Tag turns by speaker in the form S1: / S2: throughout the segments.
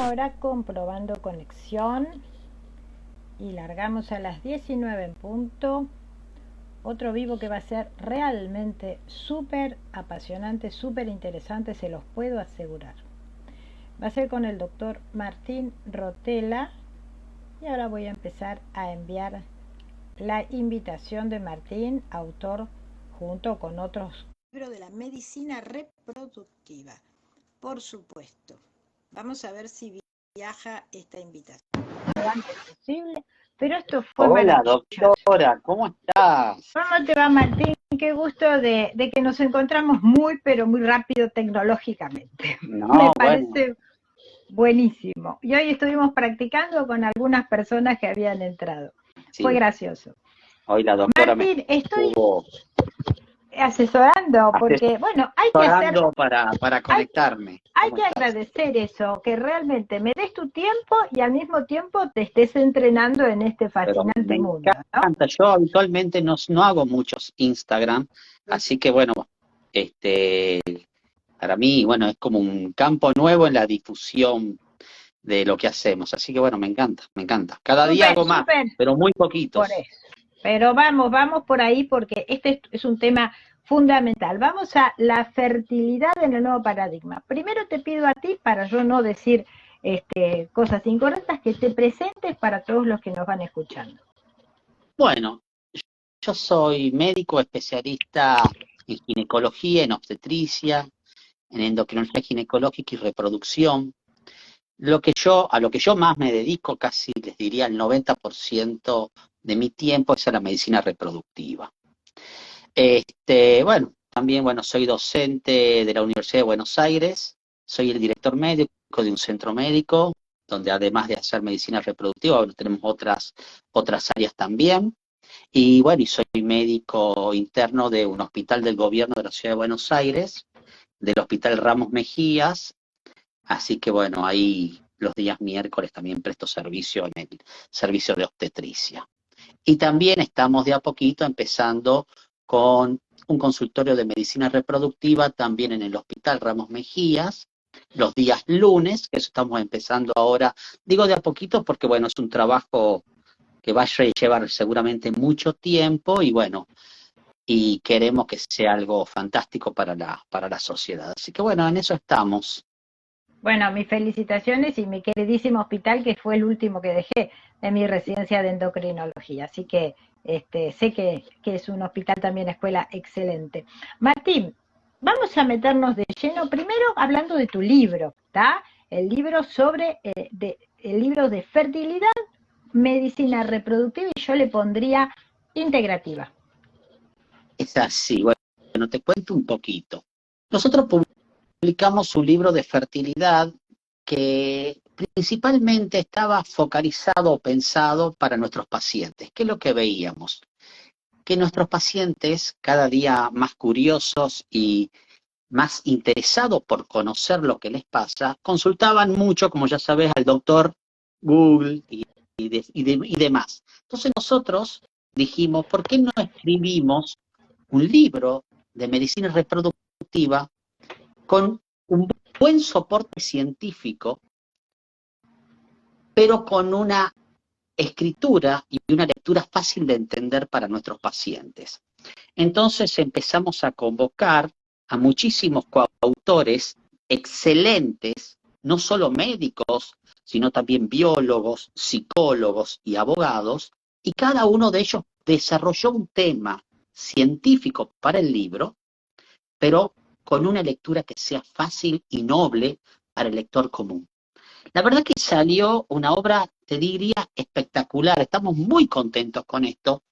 S1: ahora comprobando conexión y largamos a las 19 en punto. Otro vivo que va a ser realmente súper apasionante, súper interesante, se los puedo asegurar. Va a ser con el doctor Martín Rotella y ahora voy a empezar a enviar la invitación de Martín, autor junto con otros libros de la medicina reproductiva. Por supuesto, vamos a ver si viaja esta invitación lo antes posible, pero esto fue
S2: Hola,
S1: maravilloso.
S2: doctora, ¿cómo estás?
S1: ¿Cómo te va, Martín? Qué gusto de que nos encontramos muy, pero muy rápido tecnológicamente.
S2: No,
S1: Me
S2: bueno,
S1: parece buenísimo. Y hoy estuvimos practicando con algunas personas que habían entrado. Fue
S2: sí,
S1: gracioso.
S2: hoy la doctora me
S1: Martín, estoy
S2: estuvo
S1: asesorando porque, bueno,
S2: asesorando para
S1: hay,
S2: conectarme.
S1: hay
S2: ¿Cómo
S1: que
S2: estás?
S1: agradecer eso, que realmente me des tu tiempo y al mismo tiempo te estés entrenando en este
S2: Pero me
S1: fascinante mundo, ¿no?
S2: encanta. Yo habitualmente no hago muchos Instagram, así que bueno, este, para mí, bueno, es como un campo nuevo en la difusión de lo que hacemos. Así que bueno, me encanta, me encanta. Cada día
S1: Súper,
S2: hago más,
S1: súper.
S2: pero muy
S1: Por
S2: poquitos.
S1: eso. Pero vamos por ahí porque este es un tema fundamental. Vamos a la fertilidad en el nuevo paradigma. Primero te pido a ti, para yo no decir cosas incorrectas, que te presentes para todos los que nos van escuchando.
S2: Bueno, yo soy médico especialista en ginecología, en obstetricia, en endocrinología ginecológica y reproducción. A lo que yo más me dedico, casi les diría el 90% de mi tiempo, es a la medicina reproductiva. Bueno, también, bueno, soy docente de la Universidad de Buenos Aires, soy el director médico de un centro médico, donde además de hacer medicina reproductiva, bueno, tenemos otras áreas también. Y bueno, y soy médico interno de un hospital del gobierno de la Ciudad de Buenos Aires, del Hospital Ramos Mejías. Así que bueno, ahí los días miércoles también presto servicio en el servicio de obstetricia. Y también estamos de a poquito empezando con un consultorio de medicina reproductiva también en el Hospital Ramos Mejías, los días lunes, que eso estamos empezando ahora. Digo de a poquito porque bueno, es un trabajo que va a llevar seguramente mucho tiempo y bueno, y queremos que sea algo fantástico para la sociedad. Así que bueno, en eso estamos.
S1: Bueno, mis felicitaciones y mi queridísimo hospital, que fue el último que dejé de mi residencia de endocrinología. Así que sé que es un hospital también, escuela excelente. Martín, vamos a meternos de lleno, primero hablando de tu libro, ¿está? El libro el libro de fertilidad, medicina reproductiva, y yo le pondría integrativa.
S2: Es así. Bueno, te cuento un poquito. Nosotros publicamos un libro de fertilidad que principalmente estaba focalizado o pensado para nuestros pacientes. ¿Qué es lo que veíamos? Que nuestros pacientes, cada día más curiosos y más interesados por conocer lo que les pasa, consultaban mucho, como ya sabes, al doctor Google y demás. Entonces nosotros dijimos, ¿por qué no escribimos un libro de medicina reproductiva con un buen soporte científico, pero con una escritura y una lectura fácil de entender para nuestros pacientes? Entonces empezamos a convocar a muchísimos coautores excelentes, no solo médicos, sino también biólogos, psicólogos y abogados, y cada uno de ellos desarrolló un tema científico para el libro, pero con una lectura que sea fácil y noble para el lector común. La verdad que salió una obra, te diría, espectacular. Estamos muy contentos con esto.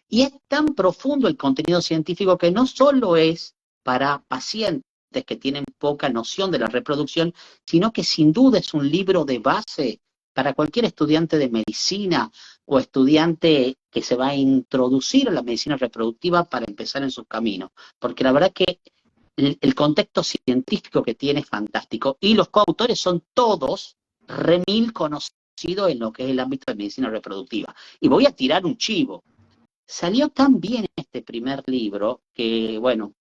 S2: Y es tan profundo el contenido científico que no solo es para pacientes que tienen poca noción de la reproducción, sino que sin duda es un libro de base para cualquier estudiante de medicina o estudiante que se va a introducir a la medicina reproductiva para empezar en sus caminos. Porque la verdad que el contexto científico que tiene es fantástico y los coautores son todos remil conocidos en lo que es el ámbito de medicina reproductiva. Y voy a tirar un chivo. Salió tan bien este primer libro que, bueno,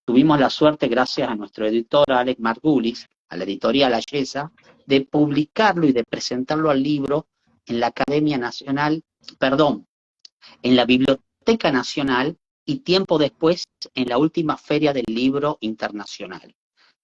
S2: tuvimos la suerte, gracias a nuestro editor Alex Margulis, a la editorial Ayesa, de publicarlo y de presentarlo al libro en la Academia Nacional, perdón, en la Biblioteca Nacional y tiempo después en la última Feria del Libro Internacional.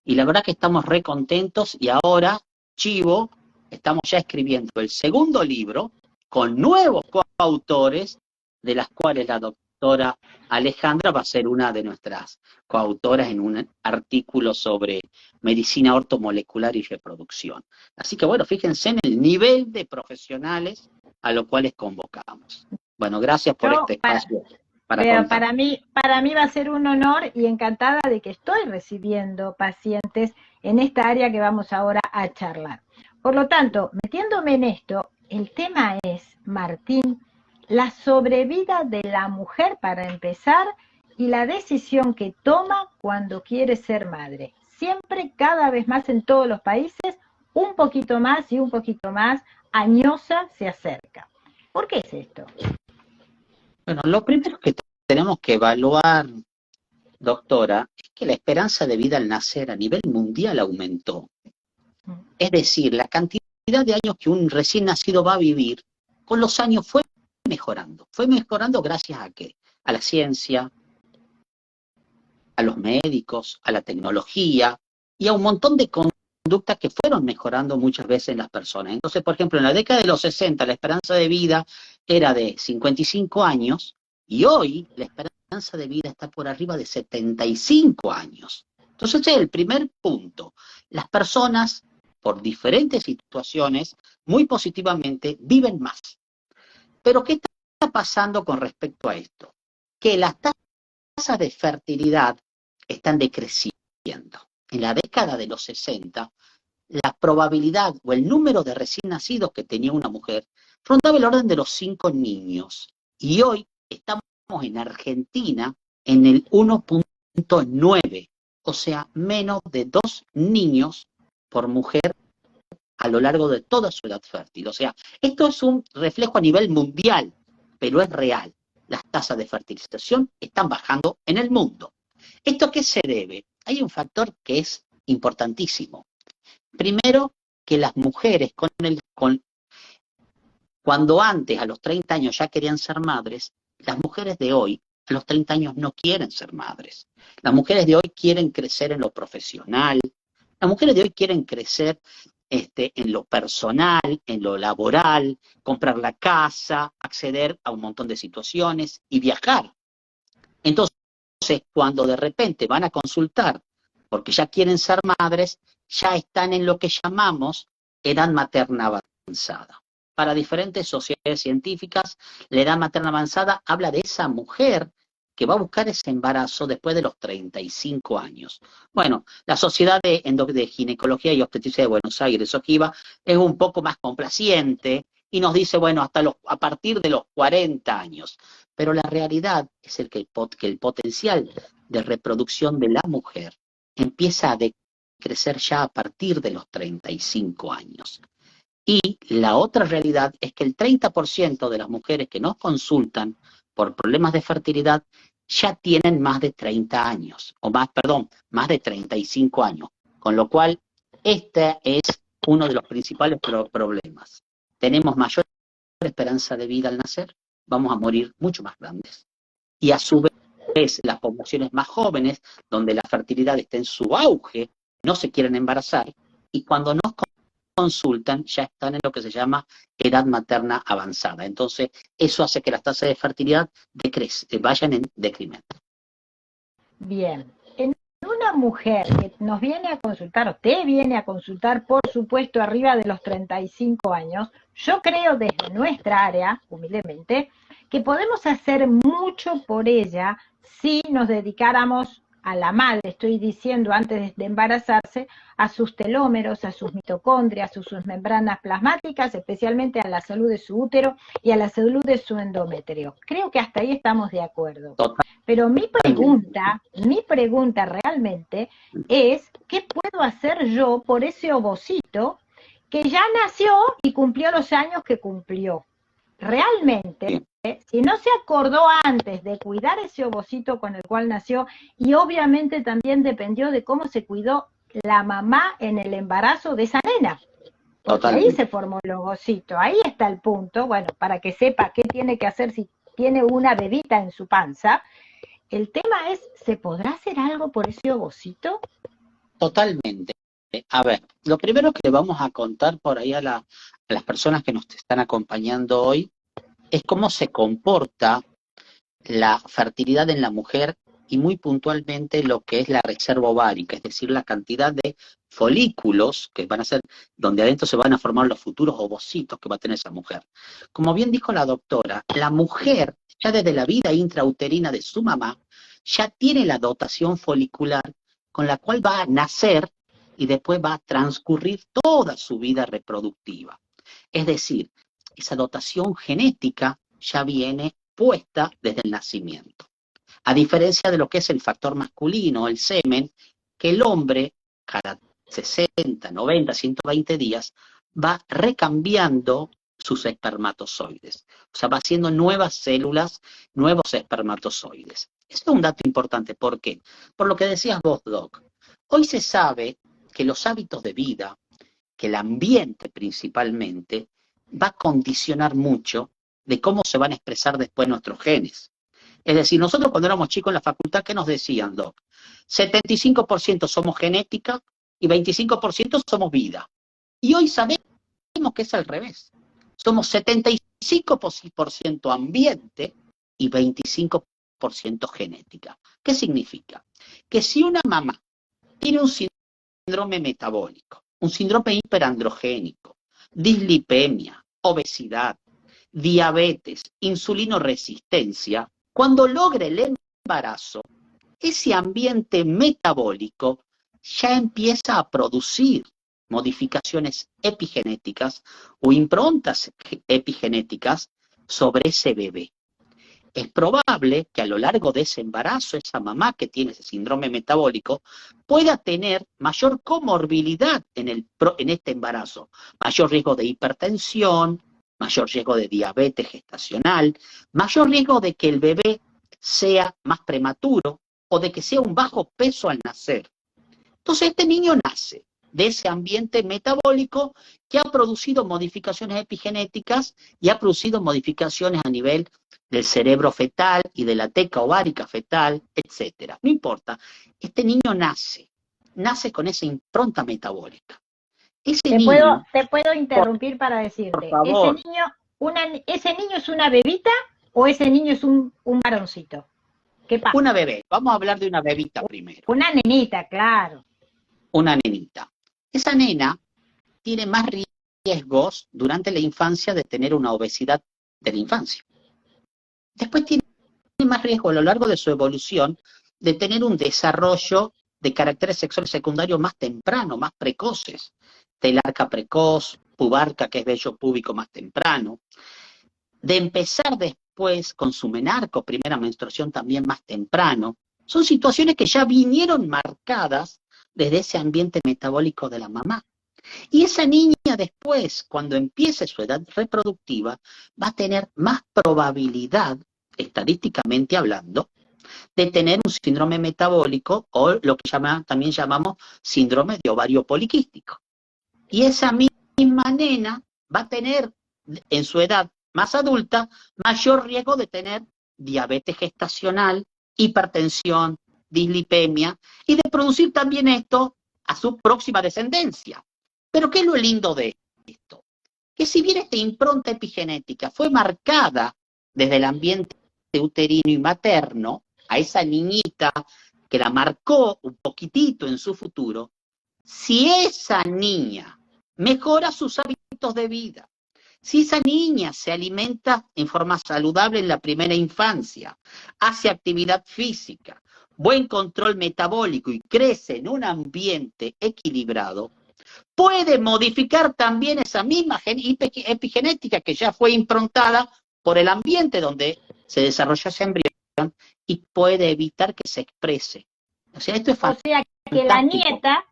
S2: Y la verdad que estamos re contentos y ahora, chivo, estamos ya escribiendo el segundo libro con nuevos coautores, de las cuales la doctora Alejandra va a ser una de nuestras coautoras en un artículo sobre medicina ortomolecular y reproducción. Así que bueno, fíjense en el nivel de profesionales a los cuales convocamos. Bueno, gracias por este espacio.
S1: Pero para mí va a ser un honor y encantada de que estoy recibiendo pacientes en esta área que vamos ahora a charlar. Por lo tanto, metiéndome en esto, el tema es, Martín, la sobrevida de la mujer para empezar y la decisión que toma cuando quiere ser madre. Siempre, cada vez más en todos los países, un poquito más y un poquito más añosa se acerca. ¿Por qué es esto?
S2: Bueno, lo primero que tenemos que evaluar, doctora, es que la esperanza de vida al nacer a nivel mundial aumentó. Es decir, la cantidad de años que un recién nacido va a vivir, con los años fue mejorando. Fue mejorando gracias a ¿qué? A la ciencia, a los médicos, a la tecnología y a un montón de conductas que fueron mejorando muchas veces en las personas. Entonces, por ejemplo, en la década de los 60 la esperanza de vida era de 55 años y hoy la esperanza de vida está por arriba de 75 años. Entonces, ese es el primer punto. Las personas, por diferentes situaciones, muy positivamente viven más. Pero ¿qué está pasando con respecto a esto? Que las tasas de fertilidad están decreciendo. En la década de los 60, la probabilidad o el número de recién nacidos que tenía una mujer rondaba el orden de los 5 niños. Y hoy estamos en Argentina en el 1.9, o sea, menos de 2 niños por mujer a lo largo de toda su edad fértil. O sea, esto es un reflejo a nivel mundial, pero es real. Las tasas de fertilización están bajando en el mundo. ¿Esto a qué se debe? Hay un factor que es importantísimo. Primero, que las mujeres cuando antes, a los 30 años, ya querían ser madres, las mujeres de hoy, a los 30 años, no quieren ser madres. Las mujeres de hoy quieren crecer en lo profesional. Las mujeres de hoy quieren crecer en lo personal, en lo laboral, comprar la casa, acceder a un montón de situaciones y viajar. Entonces, cuando de repente van a consultar, porque ya quieren ser madres, ya están en lo que llamamos edad materna avanzada. Para diferentes sociedades científicas, la edad materna avanzada habla de esa mujer que va a buscar ese embarazo después de los 35 años. Bueno, la Sociedad de Ginecología y Obstetricia de Buenos Aires, OGIVA, es un poco más complaciente y nos dice, bueno, a partir de los 40 años. Pero la realidad es que el potencial de reproducción de la mujer empieza a decrecer ya a partir de los 35 años. Y la otra realidad es que el 30% de las mujeres que nos consultan por problemas de fertilidad ya tienen más de 30 años, más de 35 años. Con lo cual, este es uno de los principales problemas. Tenemos mayor esperanza de vida al nacer, vamos a morir mucho más grandes. Y a su vez, las poblaciones más jóvenes, donde la fertilidad está en su auge, no se quieren embarazar, y cuando nos consultan ya están en lo que se llama edad materna avanzada. Entonces, eso hace que las tasas de fertilidad vayan en decremento.
S1: Bien. En una mujer que nos viene a consultar, o te viene a consultar, por supuesto, arriba de los 35 años, yo creo desde nuestra área, humildemente, que podemos hacer mucho por ella si nos dedicáramos a la madre, estoy diciendo antes de embarazarse, a sus telómeros, a sus mitocondrias, a sus membranas plasmáticas, especialmente a la salud de su útero y a la salud de su endometrio. Creo que hasta ahí estamos de acuerdo. Pero mi pregunta realmente es, ¿qué puedo hacer yo por ese ovocito que ya nació y cumplió los años que cumplió? Realmente, si no se acordó antes de cuidar ese ovocito con el cual nació, y obviamente también dependió de cómo se cuidó la mamá en el embarazo de esa nena, porque ahí
S2: totalmente.
S1: se formó el ovocito, ahí está el punto, bueno, para que sepa qué tiene que hacer si tiene una bebita en su panza. El tema es, ¿se podrá hacer algo por ese ovocito?
S2: Totalmente. A ver, lo primero que le vamos a contar por ahí a las personas que nos están acompañando hoy es cómo se comporta la fertilidad en la mujer y muy puntualmente lo que es la reserva ovárica, es decir, la cantidad de folículos que van a ser, donde adentro se van a formar los futuros ovocitos que va a tener esa mujer. Como bien dijo la doctora, la mujer, ya desde la vida intrauterina de su mamá, ya tiene la dotación folicular con la cual va a nacer y después va a transcurrir toda su vida reproductiva. Es decir, esa dotación genética ya viene puesta desde el nacimiento. A diferencia de lo que es el factor masculino, el semen, que el hombre cada 60, 90, 120 días va recambiando sus espermatozoides. O sea, va haciendo nuevas células, nuevos espermatozoides. Esto es un dato importante. ¿Por qué? Por lo que decías vos, Doc. Hoy se sabe que los hábitos de vida, que el ambiente principalmente, va a condicionar mucho de cómo se van a expresar después nuestros genes. Es decir, nosotros cuando éramos chicos en la facultad, ¿qué nos decían, Doc? 75% somos genética y 25% somos vida. Y hoy sabemos que es al revés. Somos 75% ambiente y 25% genética. ¿Qué significa? Que si una mamá tiene un síndrome metabólico, un síndrome hiperandrogénico, dislipemia, obesidad, diabetes, insulinoresistencia, cuando logre el embarazo, ese ambiente metabólico ya empieza a producir modificaciones epigenéticas o improntas epigenéticas sobre ese bebé. Es probable que a lo largo de ese embarazo, esa mamá que tiene ese síndrome metabólico pueda tener mayor comorbilidad en este embarazo, mayor riesgo de hipertensión, mayor riesgo de diabetes gestacional, mayor riesgo de que el bebé sea más prematuro o de que sea un bajo peso al nacer. Entonces este niño nace de ese ambiente metabólico que ha producido modificaciones epigenéticas y ha producido modificaciones a nivel del cerebro fetal y de la teca ovárica fetal, etcétera. No importa, este niño nace con esa impronta metabólica. Ese niño,
S1: Te puedo
S2: por
S1: interrumpir para decirte,
S2: favor,
S1: ¿ese niño es una bebita o ese niño es un varoncito? ¿Qué pasa?
S2: una bebé, vamos a hablar de una bebita primero,
S1: Una nenita, claro.
S2: una nenita. Esa nena tiene más riesgos durante la infancia de tener una obesidad de la infancia. Después tiene más riesgo a lo largo de su evolución de tener un desarrollo de caracteres sexuales secundarios más temprano, más precoces. Telarca precoz, pubarca, que es vello púbico más temprano. De empezar después con su menarco, primera menstruación también más temprano. Son situaciones que ya vinieron marcadas desde ese ambiente metabólico de la mamá. Y esa niña después, cuando empiece su edad reproductiva, va a tener más probabilidad, estadísticamente hablando, de tener un síndrome metabólico o lo que también llamamos síndrome de ovario poliquístico. Y esa misma nena va a tener en su edad más adulta mayor riesgo de tener diabetes gestacional, hipertensión, dislipemia y de producir también esto a su próxima descendencia. Pero ¿qué es lo lindo de esto? Que si bien esta impronta epigenética fue marcada desde el ambiente uterino y materno, a esa niñita que la marcó un poquitito en su futuro, si esa niña mejora sus hábitos de vida, si esa niña se alimenta en forma saludable en la primera infancia, hace actividad física, buen control metabólico y crece en un ambiente equilibrado, puede modificar también esa misma epigenética que ya fue improntada por el ambiente donde se desarrolló ese embrión y puede evitar que se exprese. O sea, esto es
S1: O sea que
S2: fantástico.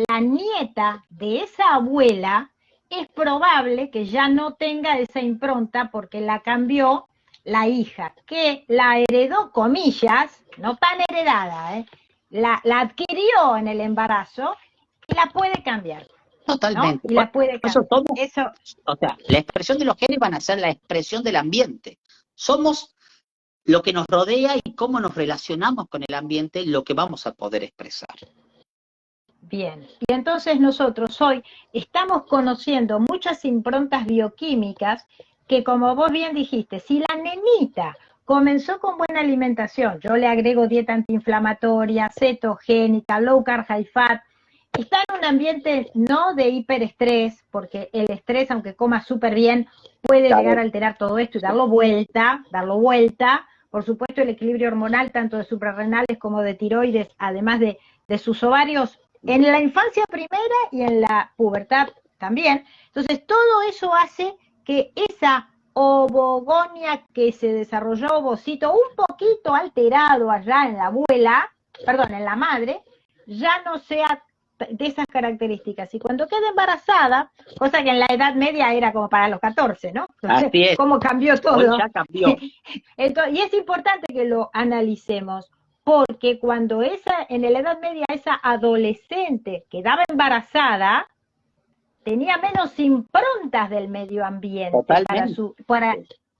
S1: la nieta de esa abuela es probable que ya no tenga esa impronta porque la cambió la hija, que la heredó, comillas, no tan heredada, la adquirió en el embarazo y la puede cambiar.
S2: Totalmente.
S1: ¿no? Y la puede
S2: Eso
S1: cambiar.
S2: somos,
S1: Eso,
S2: o sea, la expresión de los genes van a ser la expresión del ambiente. Somos lo que nos rodea y cómo nos relacionamos con el ambiente, lo que vamos a poder expresar.
S1: bien. Y entonces nosotros hoy estamos conociendo muchas improntas bioquímicas que, como vos bien dijiste, si la nenita comenzó con buena alimentación, yo le agrego dieta antiinflamatoria, cetogénica, low carb, high fat, está en un ambiente no de hiperestrés, porque el estrés, aunque coma súper bien, puede llegar a alterar todo esto y darlo vuelta. Por supuesto, el equilibrio hormonal, tanto de suprarrenales como de tiroides, además de sus ovarios, en la infancia primera y en la pubertad también. Entonces, todo eso hace que esa ovogonia que se desarrolló, ovocito, un poquito alterado allá en la abuela, perdón, en la madre, ya no sea de esas características. Y cuando queda embarazada, cosa que en la Edad Media era como para los 14, ¿no? Entonces,
S2: Así es.
S1: ¿cómo cambió todo?
S2: Hoy ya cambió.
S1: Entonces, y es importante que lo analicemos, porque cuando en la Edad Media esa adolescente quedaba embarazada, tenía menos improntas del medio ambiente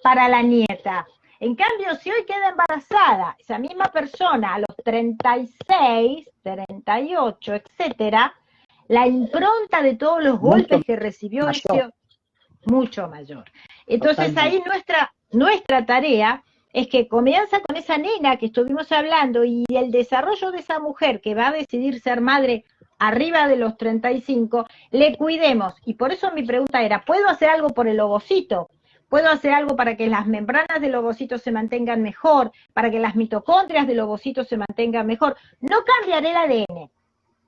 S1: para la nieta. En cambio, si hoy queda embarazada, esa misma persona a los 36, 38, etcétera, la impronta de todos los golpes que recibió es mucho mayor. Entonces ahí nuestra tarea es que comienza con esa nena que estuvimos hablando y el desarrollo de esa mujer que va a decidir ser madre arriba de los 35, le cuidemos. Y por eso mi pregunta era, ¿puedo hacer algo por el ovocito? ¿Puedo hacer algo para que las membranas del ovocito se mantengan mejor? ¿Para que las mitocondrias del ovocito se mantengan mejor? No cambiaré el ADN,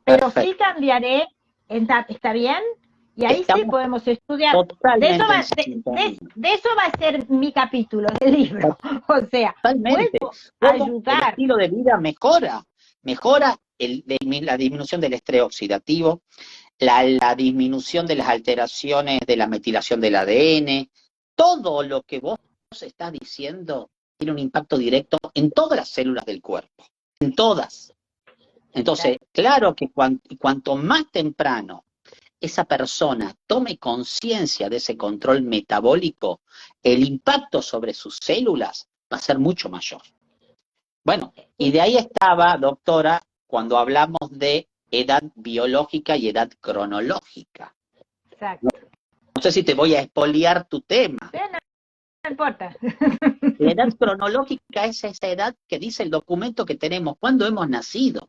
S1: pero sí cambiaré, ¿está bien? Y ahí sí podemos estudiar. De eso va a ser mi capítulo del libro. O sea, puedo ayudar.
S2: El estilo de vida mejora la disminución del estrés oxidativo, la disminución de las alteraciones de la metilación del ADN. Todo lo que vos estás diciendo tiene un impacto directo en todas las células del cuerpo, en todas. Entonces, claro que cuanto más temprano esa persona tome conciencia de ese control metabólico, el impacto sobre sus células va a ser mucho mayor. Bueno, y de ahí estaba, doctora, cuando hablamos de edad biológica y edad cronológica.
S1: Exacto.
S2: No sé si te voy a expoliar tu tema.
S1: No importa.
S2: La edad cronológica es esa edad que dice el documento que tenemos cuando hemos nacido.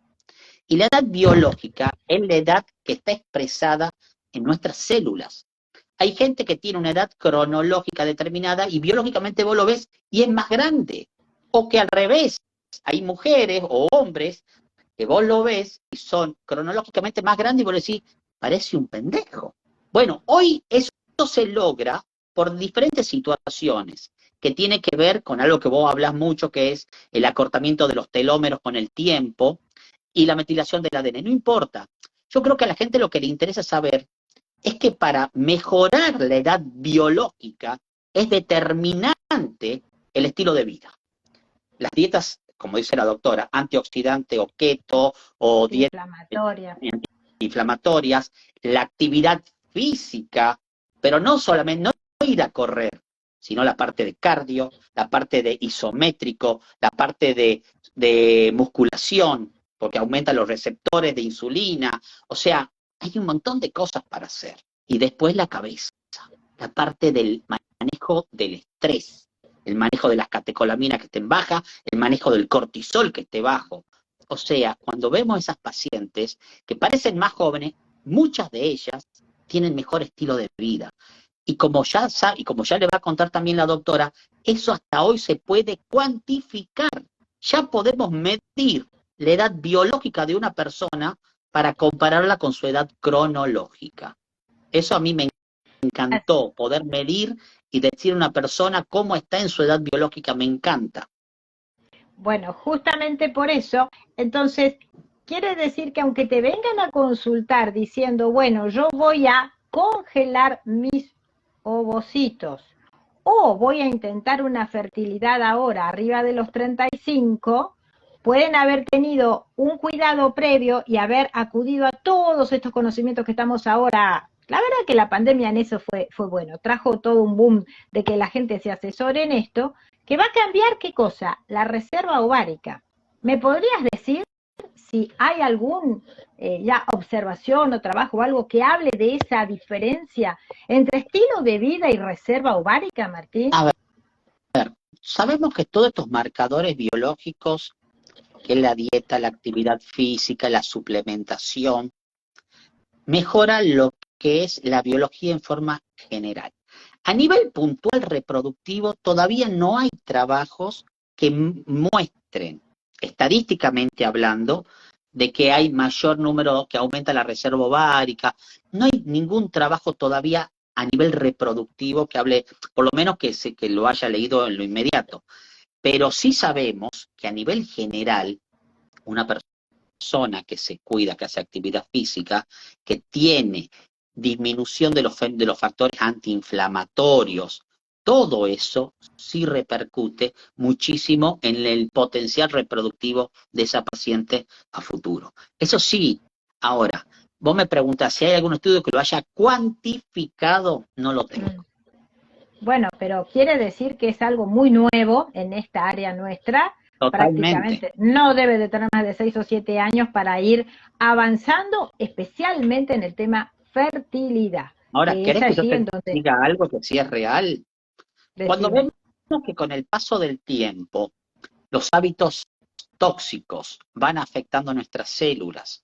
S2: Y la edad biológica es la edad que está expresada en nuestras células. Hay gente que tiene una edad cronológica determinada y biológicamente vos lo ves y es más grande. O que al revés, hay mujeres o hombres que vos lo ves y son cronológicamente más grandes y vos decís, parece un pendejo. Bueno, hoy eso se logra por diferentes situaciones que tiene que ver con algo que vos hablas mucho, que es el acortamiento de los telómeros con el tiempo y la metilación del ADN. No importa. Yo creo que a la gente lo que le interesa saber es que para mejorar la edad biológica es determinante el estilo de vida. Las dietas, como dice la doctora, antioxidante o keto o dietas inflamatorias, la actividad física, pero no solamente, no ir a correr, sino la parte de cardio, la parte de isométrico, la parte de musculación, porque aumenta los receptores de insulina, o sea, hay un montón de cosas para hacer. Y después la cabeza, la parte del manejo del estrés, el manejo de las catecolaminas que estén bajas, el manejo del cortisol que esté bajo. O sea, cuando vemos esas pacientes que parecen más jóvenes, muchas de ellas tienen mejor estilo de vida. Y como ya le va a contar también la doctora, eso hasta hoy se puede cuantificar. Ya podemos medir la edad biológica de una persona para compararla con su edad cronológica. Eso a mí me encantó, poder medir y decir a una persona cómo está en su edad biológica, me encanta.
S1: Bueno, justamente por eso, entonces, quiere decir que aunque te vengan a consultar diciendo, bueno, yo voy a congelar mis ovocitos o voy a intentar una fertilidad ahora arriba de los 35, pueden haber tenido un cuidado previo y haber acudido a todos estos conocimientos que estamos ahora. La verdad que la pandemia en eso fue bueno, trajo todo un boom de que la gente se asesore en esto, que va a cambiar ¿qué cosa? La reserva ovárica. ¿Me podrías decir si hay algún ya observación o trabajo o algo que hable de esa diferencia entre estilo de vida y reserva ovárica, Martín?
S2: A ver, sabemos que todos estos marcadores biológicos, que es la dieta, la actividad física, la suplementación, mejora lo que es la biología en forma general. A nivel puntual reproductivo, todavía no hay trabajos que muestren, estadísticamente hablando, de que hay mayor número, que aumenta la reserva ovárica. No hay ningún trabajo todavía a nivel reproductivo que hable, por lo menos que lo haya leído en lo inmediato. Pero sí sabemos que a nivel general, una persona que se cuida, que hace actividad física, que tiene disminución de los factores antiinflamatorios, todo eso sí repercute muchísimo en el potencial reproductivo de esa paciente a futuro. Eso sí, ahora, vos me preguntás si hay algún estudio que lo haya cuantificado, no lo tengo.
S1: Bueno, pero quiere decir que es algo muy nuevo en esta área nuestra.
S2: Totalmente.
S1: Prácticamente no debe de tener más de 6 o 7 años para ir avanzando, especialmente en el tema fertilidad.
S2: Ahora,
S1: Que es
S2: ¿querés que yo
S1: allí en
S2: te
S1: donde,
S2: diga algo que sí es real? Cuando
S1: decime,
S2: vemos que con el paso del tiempo los hábitos tóxicos van afectando nuestras células,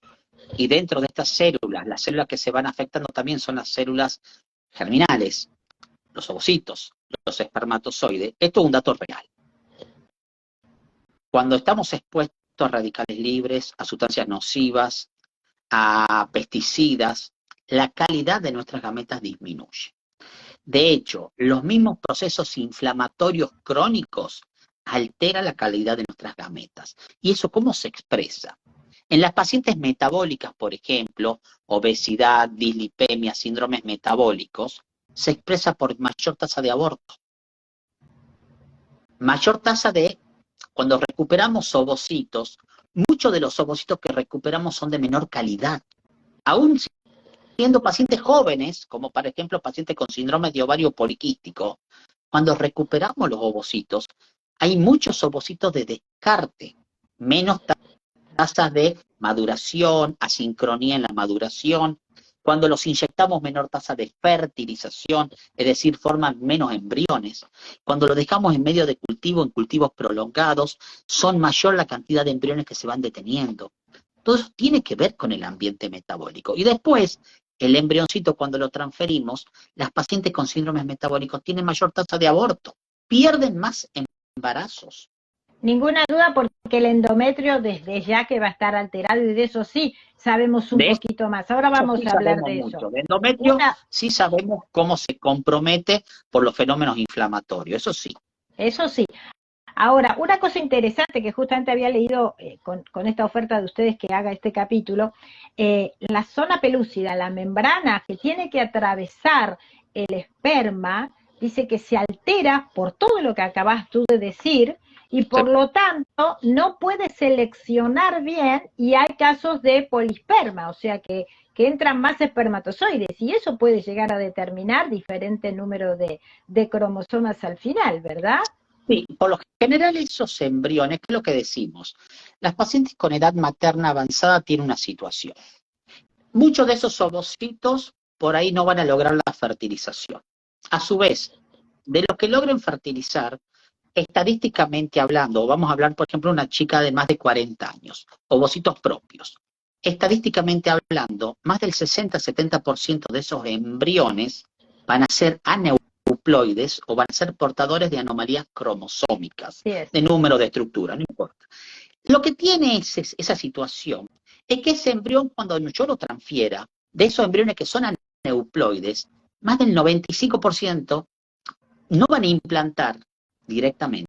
S2: y dentro de estas células, las células que se van afectando también son las células germinales, los ovocitos, los espermatozoides. Esto es un dato real. Cuando estamos expuestos a radicales libres, a sustancias nocivas, a pesticidas, la calidad de nuestras gametas disminuye. De hecho, los mismos procesos inflamatorios crónicos alteran la calidad de nuestras gametas. ¿Y eso cómo se expresa? En las pacientes metabólicas, por ejemplo, obesidad, dislipemia, síndromes metabólicos, se expresa por mayor tasa de aborto. Mayor tasa de, cuando recuperamos ovocitos, muchos de los ovocitos que recuperamos son de menor calidad. Aún siendo pacientes jóvenes, como por ejemplo pacientes con síndrome de ovario poliquístico, cuando recuperamos los ovocitos, hay muchos ovocitos de descarte, menos tasas de maduración, asincronía en la maduración. Cuando los inyectamos, menor tasa de fertilización, es decir, forman menos embriones. Cuando los dejamos en medio de cultivo, en cultivos prolongados, son mayor la cantidad de embriones que se van deteniendo. Todo eso tiene que ver con el ambiente metabólico. Y después, el embrioncito, cuando lo transferimos, las pacientes con síndromes metabólicos tienen mayor tasa de aborto, pierden más embarazos.
S1: ninguna duda porque el endometrio desde ya que va a estar alterado y de eso sí sabemos un poquito más. Ahora vamos a hablar de eso.
S2: Mucho. De endometrio sí sabemos cómo se compromete por los fenómenos inflamatorios, eso sí.
S1: Eso sí. Ahora, una cosa interesante que justamente había leído con esta oferta de ustedes que haga este capítulo, la zona pelúcida, la membrana que tiene que atravesar el esperma, dice que se altera por todo lo que acabas tú de decir y por lo tanto no puede seleccionar bien y hay casos de polisperma, o sea que entran más espermatozoides y eso puede llegar a determinar diferente número de cromosomas al final, ¿verdad?
S2: Sí, por lo general esos embriones, ¿qué es lo que decimos? Las pacientes con edad materna avanzada tienen una situación. Muchos de esos ovocitos por ahí no van a lograr la fertilización. A su vez, de los que logren fertilizar, estadísticamente hablando, vamos a hablar, por ejemplo, de una chica de más de 40 años, ovocitos propios. Estadísticamente hablando, más del 60-70% de esos embriones van a ser aneuploides o van a ser portadores de anomalías cromosómicas, de número, de estructura, no importa. Lo que tiene esa situación es que ese embrión, cuando yo lo transfiera, de esos embriones que son aneuploides, más del 95% no van a implantar directamente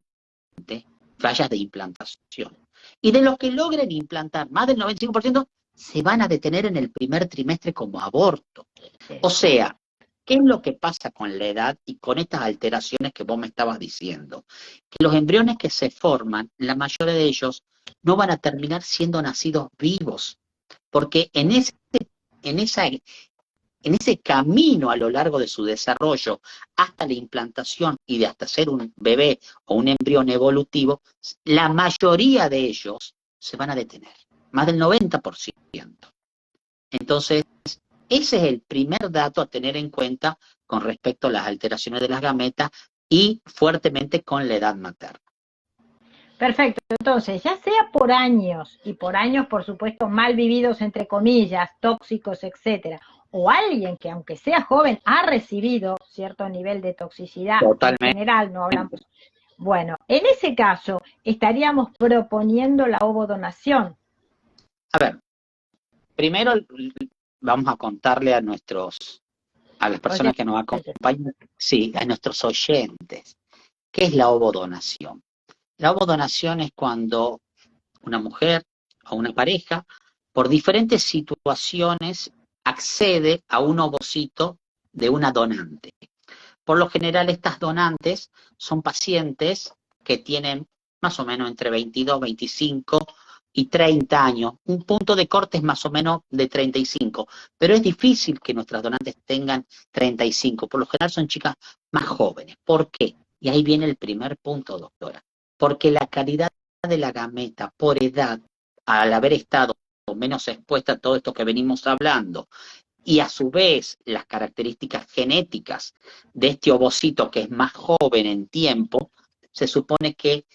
S2: fallas de implantación. Y de los que logren implantar, más del 95% se van a detener en el primer trimestre como aborto. O sea, ¿qué es lo que pasa con la edad y con estas alteraciones que vos me estabas diciendo? Que los embriones que se forman, la mayoría de ellos no van a terminar siendo nacidos vivos, porque en ese en ese camino a lo largo de su desarrollo hasta la implantación y de hasta ser un bebé o un embrión evolutivo, la mayoría de ellos se van a detener, más del 90%. Entonces, ese es el primer dato a tener en cuenta con respecto a las alteraciones de las gametas y fuertemente con la edad materna.
S1: Perfecto, entonces, ya sea por años, y por años, por supuesto, mal vividos, entre comillas, tóxicos, etcétera, o alguien que, aunque sea joven, ha recibido cierto nivel de toxicidad en
S2: Totalmente.
S1: general, no hablamos. Bueno, en ese caso, estaríamos proponiendo la ovodonación.
S2: A ver, primero vamos a contarle a las personas que nos acompañan, sí, a nuestros oyentes, ¿qué es la ovodonación? La ovodonación es cuando una mujer o una pareja, por diferentes situaciones, accede a un ovocito de una donante. Por lo general, estas donantes son pacientes que tienen más o menos entre 22, 25 y 30 años. Un punto de corte es más o menos de 35, pero es difícil que nuestras donantes tengan 35. Por lo general son chicas más jóvenes. ¿Por qué? Y ahí viene el primer punto, doctora. Porque la calidad de la gameta por edad, al haber estado menos expuesta a todo esto que venimos hablando, y a su vez las características genéticas de este ovocito que es más joven en tiempo, se supone que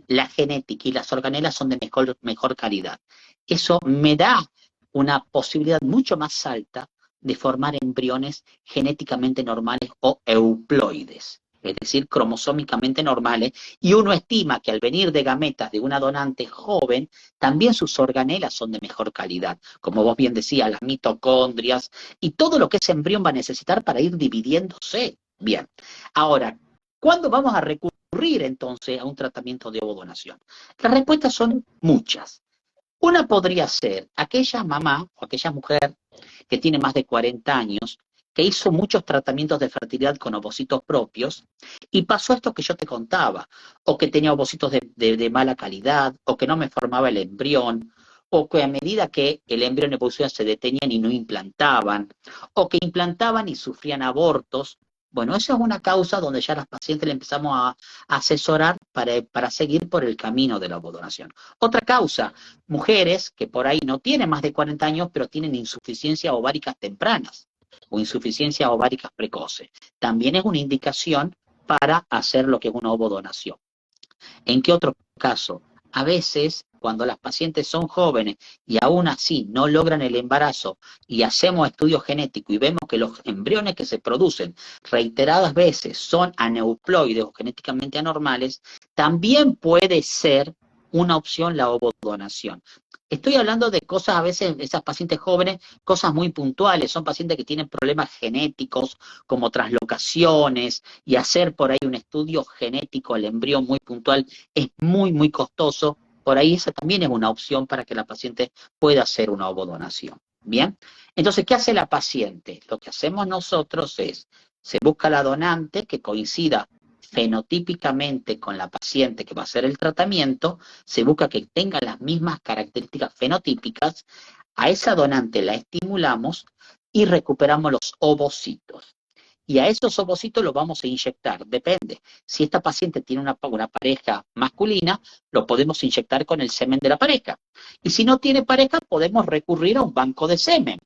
S2: la genética y las organelas son de mejor calidad. Eso me da una posibilidad mucho más alta de formar embriones genéticamente normales o euploides, es decir, cromosómicamente normales, y uno estima que al venir de gametas de una donante joven, también sus organelas son de mejor calidad, como vos bien decías, las mitocondrias y todo lo que ese embrión va a necesitar para ir dividiéndose. Bien, ahora, ¿cuándo vamos a recurrir entonces a un tratamiento de ovodonación? Las respuestas son muchas. Una podría ser aquella mamá o aquella mujer que tiene más de 40 años, que hizo muchos tratamientos de fertilidad con ovocitos propios y pasó esto que yo te contaba, o que tenía ovocitos de mala calidad, o que no me formaba el embrión, o que a medida que el embrión evolucionaba se detenían y no implantaban, o que implantaban y sufrían abortos. Bueno, esa es una causa donde ya a las pacientes le empezamos a asesorar para seguir por el camino de la ovodonación. Otra causa, mujeres que por ahí no tienen más de 40 años, pero tienen insuficiencia ováricas tempranas o insuficiencia ováricas precoces. También es una indicación para hacer lo que es una ovodonación. ¿En qué otro caso? A veces, cuando las pacientes son jóvenes y aún así no logran el embarazo y hacemos estudios genéticos y vemos que los embriones que se producen reiteradas veces son aneuploides o genéticamente anormales, también puede ser una opción la ovodonación. Estoy hablando de cosas, a veces, esas pacientes jóvenes, cosas muy puntuales, son pacientes que tienen problemas genéticos como translocaciones, y hacer por ahí un estudio genético al embrión muy puntual es muy, muy costoso. Por ahí esa también es una opción para que la paciente pueda hacer una ovodonación. Bien, entonces, ¿qué hace la paciente? Lo que hacemos nosotros es, se busca la donante que coincida fenotípicamente con la paciente que va a hacer el tratamiento, se busca que tenga las mismas características fenotípicas, a esa donante la estimulamos y recuperamos los ovocitos. Y a esos ovocitos los vamos a inyectar, depende. Si esta paciente tiene una pareja masculina, lo podemos inyectar con el semen de la pareja. Y si no tiene pareja, podemos recurrir a un banco de semen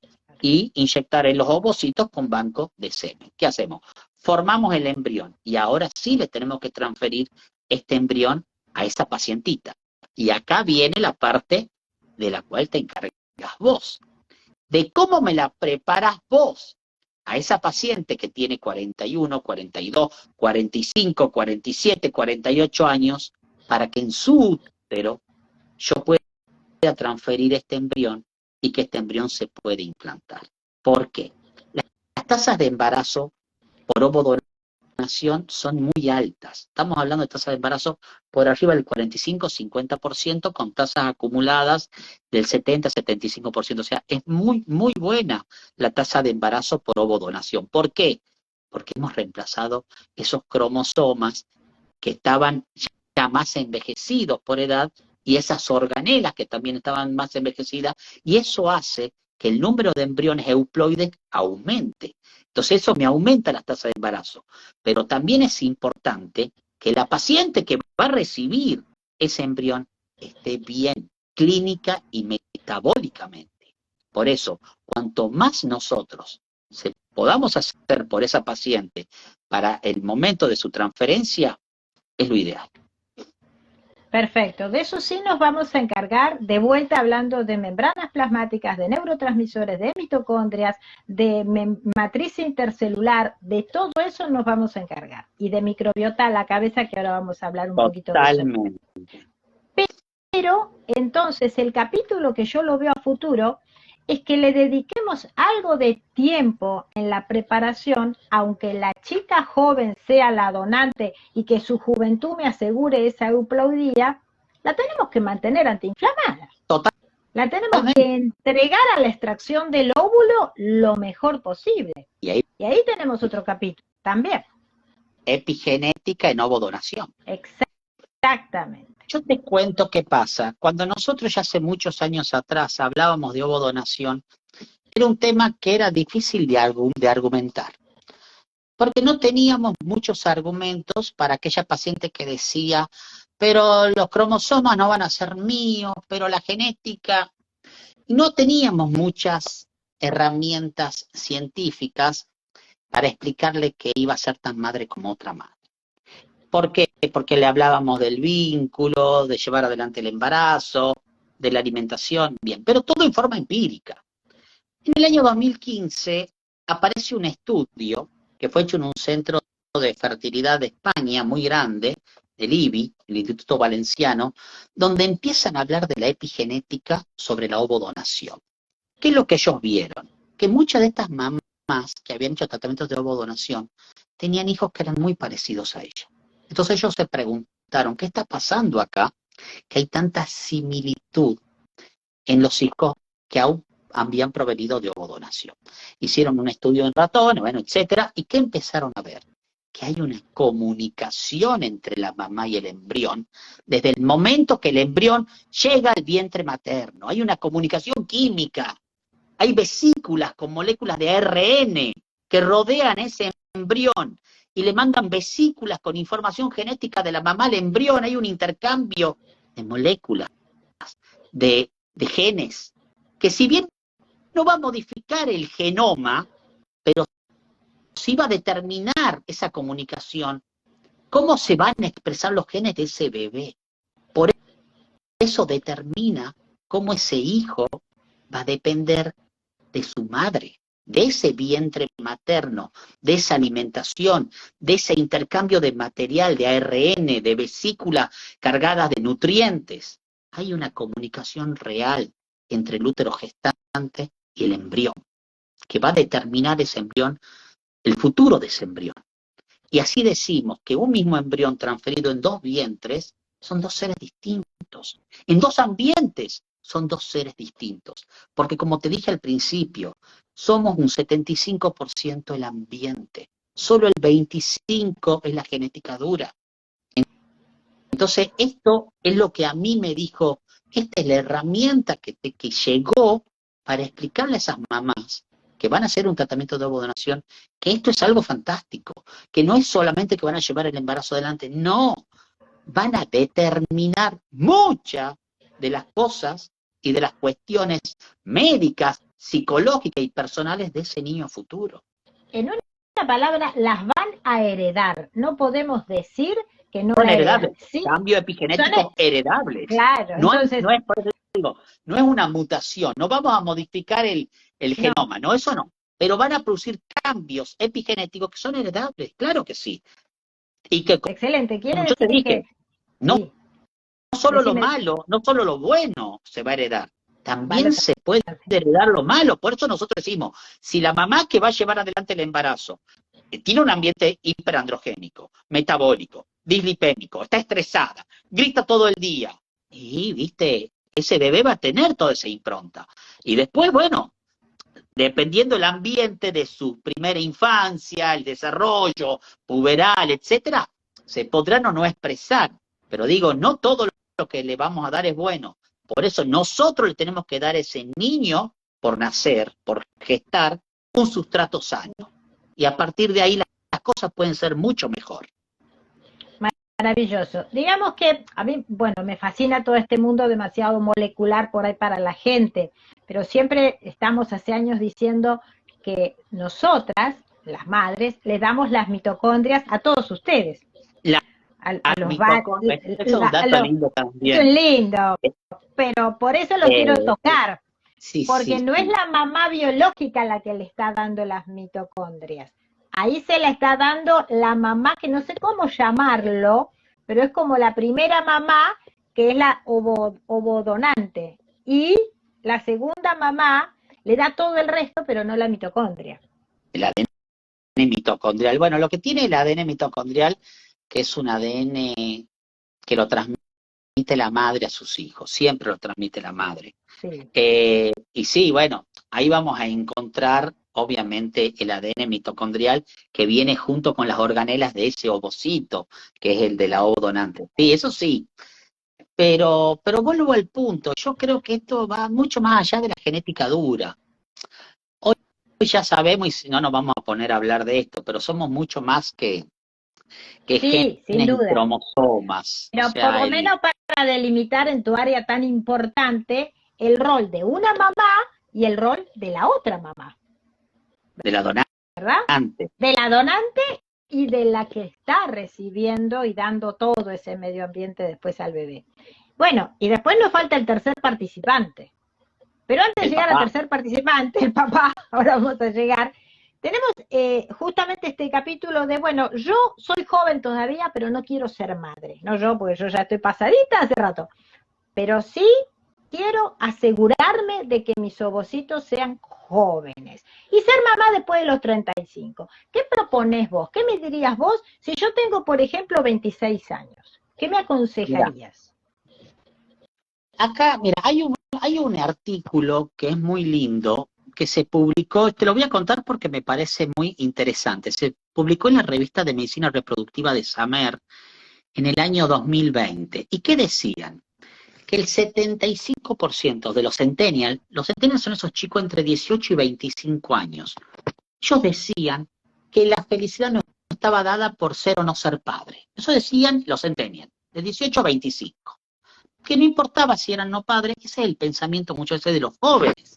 S2: y inyectar en los ovocitos con banco de semen. ¿Qué hacemos? Formamos el embrión y ahora sí le tenemos que transferir este embrión a esa pacientita. Y acá viene la parte de la cual te encargas vos, de cómo me la preparas vos a esa paciente que tiene 41, 42, 45, 47, 48 años, para que en su útero yo pueda transferir este embrión y que este embrión se pueda implantar. ¿Por qué? Las tasas de embarazo por ovodonación son muy altas. Estamos hablando de tasas de embarazo por arriba del 45-50%, con tasas acumuladas del 70-75%. O sea, es muy, muy buena la tasa de embarazo por ovodonación. ¿Por qué? Porque hemos reemplazado esos cromosomas que estaban ya más envejecidos por edad y esas organelas que también estaban más envejecidas, y eso hace que el número de embriones euploides aumente. Entonces eso me aumenta la tasa de embarazo. Pero también es importante que la paciente que va a recibir ese embrión esté bien, clínica y metabólicamente. Por eso, cuanto más nosotros podamos hacer por esa paciente para el momento de su transferencia, es lo ideal.
S1: Perfecto, de eso sí nos vamos a encargar, de vuelta hablando de membranas plasmáticas, de neurotransmisores, de mitocondrias, de matriz intercelular, de todo eso nos vamos a encargar. Y de microbiota a la cabeza, que ahora vamos a hablar un poquito de eso. Pero entonces el capítulo que yo lo veo a futuro es que le dediquemos algo de tiempo en la preparación, aunque la chica joven sea la donante y que su juventud me asegure esa euploidía, la tenemos que mantener antiinflamada.
S2: Total.
S1: La tenemos que entregar a la extracción del óvulo lo mejor posible. Y ahí tenemos otro capítulo también.
S2: Epigenética en ovodonación.
S1: Exactamente.
S2: Yo te cuento qué pasa. Cuando nosotros ya hace muchos años atrás hablábamos de ovodonación, era un tema que era difícil de argumentar, porque no teníamos muchos argumentos para aquella paciente que decía, pero los cromosomas no van a ser míos, pero la genética. No teníamos muchas herramientas científicas para explicarle que iba a ser tan madre como otra madre. ¿Por qué? Porque le hablábamos del vínculo, de llevar adelante el embarazo, de la alimentación, bien, pero todo en forma empírica. En el año 2015 aparece un estudio que fue hecho en un centro de fertilidad de España muy grande, el IBI, el Instituto Valenciano, donde empiezan a hablar de la epigenética sobre la ovodonación. ¿Qué es lo que ellos vieron? Que muchas de estas mamás que habían hecho tratamientos de ovodonación tenían hijos que eran muy parecidos a ella. Entonces ellos se preguntaron, ¿qué está pasando acá? Que hay tanta similitud en los hijos que aún habían provenido de ovodonación. Hicieron un estudio en ratones, bueno, etcétera, y ¿qué empezaron a ver? Que hay una comunicación entre la mamá y el embrión desde el momento que el embrión llega al vientre materno. Hay una comunicación química. Hay vesículas con moléculas de ARN que rodean ese embrión y le mandan vesículas con información genética de la mamá al embrión. Hay un intercambio de moléculas, de genes, que si bien no va a modificar el genoma, pero sí va a determinar esa comunicación, cómo se van a expresar los genes de ese bebé. Por eso determina cómo ese hijo va a depender de su madre, de ese vientre materno, de esa alimentación, de ese intercambio de material, de ARN, de vesículas cargadas de nutrientes. Hay una comunicación real entre el útero gestante y el embrión, que va a determinar ese embrión, el futuro de ese embrión. Y así decimos que un mismo embrión transferido en dos vientres son dos seres distintos. En dos ambientes son dos seres distintos. Porque como te dije al principio, somos un 75% el ambiente. Solo el 25% es la genética dura. Entonces, esto es lo que a mí me dijo, esta es la herramienta que llegó para explicarle a esas mamás que van a hacer un tratamiento de ovodonación, que esto es algo fantástico, que no es solamente que van a llevar el embarazo adelante, no, van a determinar muchas de las cosas y de las cuestiones médicas, psicológicas y personales de ese niño futuro.
S1: En una palabra, las van a heredar. No podemos decir que no
S2: son
S1: la
S2: heredables.
S1: ¿Sí?
S2: Cambio epigenético heredables.
S1: Claro,
S2: no,
S1: entonces...
S2: no es, por eso digo, no es una mutación, no vamos a modificar el genoma, no, eso no. Pero van a producir cambios epigenéticos que son heredables, claro que sí. Y que,
S1: excelente,
S2: como yo te dije,
S1: que...
S2: no,
S1: sí.
S2: No solo lo malo, no solo lo bueno se va a heredar, también
S1: vale.
S2: se puede heredar lo malo. Por eso nosotros decimos, si la mamá que va a llevar adelante el embarazo tiene un ambiente hiperandrogénico, metabólico, dislipémico, está estresada, grita todo el día, y viste, ese bebé va a tener toda esa impronta. Y después, bueno, dependiendo del ambiente de su primera infancia, el desarrollo puberal, etcétera, se podrán o no expresar. Pero digo, no todo lo que le vamos a dar es bueno. Por eso nosotros le tenemos que dar a ese niño por nacer, por gestar, un sustrato sano. Y a partir de ahí las cosas pueden ser mucho mejor.
S1: Maravilloso. Digamos que a mí, bueno, me fascina todo este mundo demasiado molecular por ahí para la gente, pero siempre estamos hace años diciendo que nosotras, las madres, le damos las mitocondrias a todos ustedes. A los
S2: mitocondrias, eso es un dato lindo
S1: también. Eso es lindo, pero por eso lo quiero tocar, sí, porque no es la mamá biológica la que le está dando las mitocondrias. Ahí se la está dando la mamá, que no sé cómo llamarlo, pero es como la primera mamá, que es la ovodonante. Y la segunda mamá le da todo el resto, pero no la mitocondria.
S2: El ADN mitocondrial. Bueno, lo que tiene el ADN mitocondrial, que es un ADN que lo transmite la madre a sus hijos, siempre lo transmite la madre. Sí. Y sí, bueno, ahí vamos a encontrar obviamente el ADN mitocondrial que viene junto con las organelas de ese ovocito, que es el de la ovodonante. Sí, eso sí, pero vuelvo al punto, yo creo que esto va mucho más allá de la genética dura. Hoy ya sabemos, y si no nos vamos a poner a hablar de esto, pero somos mucho más que sí, genes sin duda. Y cromosomas.
S1: Pero o sea, por lo menos para delimitar en tu área tan importante el rol de una mamá y el rol de la otra mamá.
S2: De la donante.
S1: ¿Verdad? De la donante y de la que está recibiendo y dando todo ese medio ambiente después al bebé. Bueno, y después nos falta el tercer participante. Pero antes de llegar al tercer participante, el papá, ahora vamos a llegar, tenemos justamente este capítulo de, bueno, yo soy joven todavía, pero no quiero ser madre. No yo, porque yo ya estoy pasadita hace rato. Pero sí quiero asegurarme de que mis ovocitos sean jóvenes. Y ser mamá después de los 35. ¿Qué proponés vos? ¿Qué me dirías vos si yo tengo, por ejemplo, 26 años? ¿Qué me aconsejarías?
S2: Acá, mira, hay un artículo que es muy lindo, que se publicó, te lo voy a contar porque me parece muy interesante. Se publicó en la revista de Medicina Reproductiva de Samer en el año 2020. ¿Y qué decían? Que el 75% de los centennials son esos chicos entre 18 y 25 años. Ellos decían que la felicidad no estaba dada por ser o no ser padre. Eso decían los centennials, de 18 a 25. Que no importaba si eran no padres, ese es el pensamiento muchas veces de los jóvenes,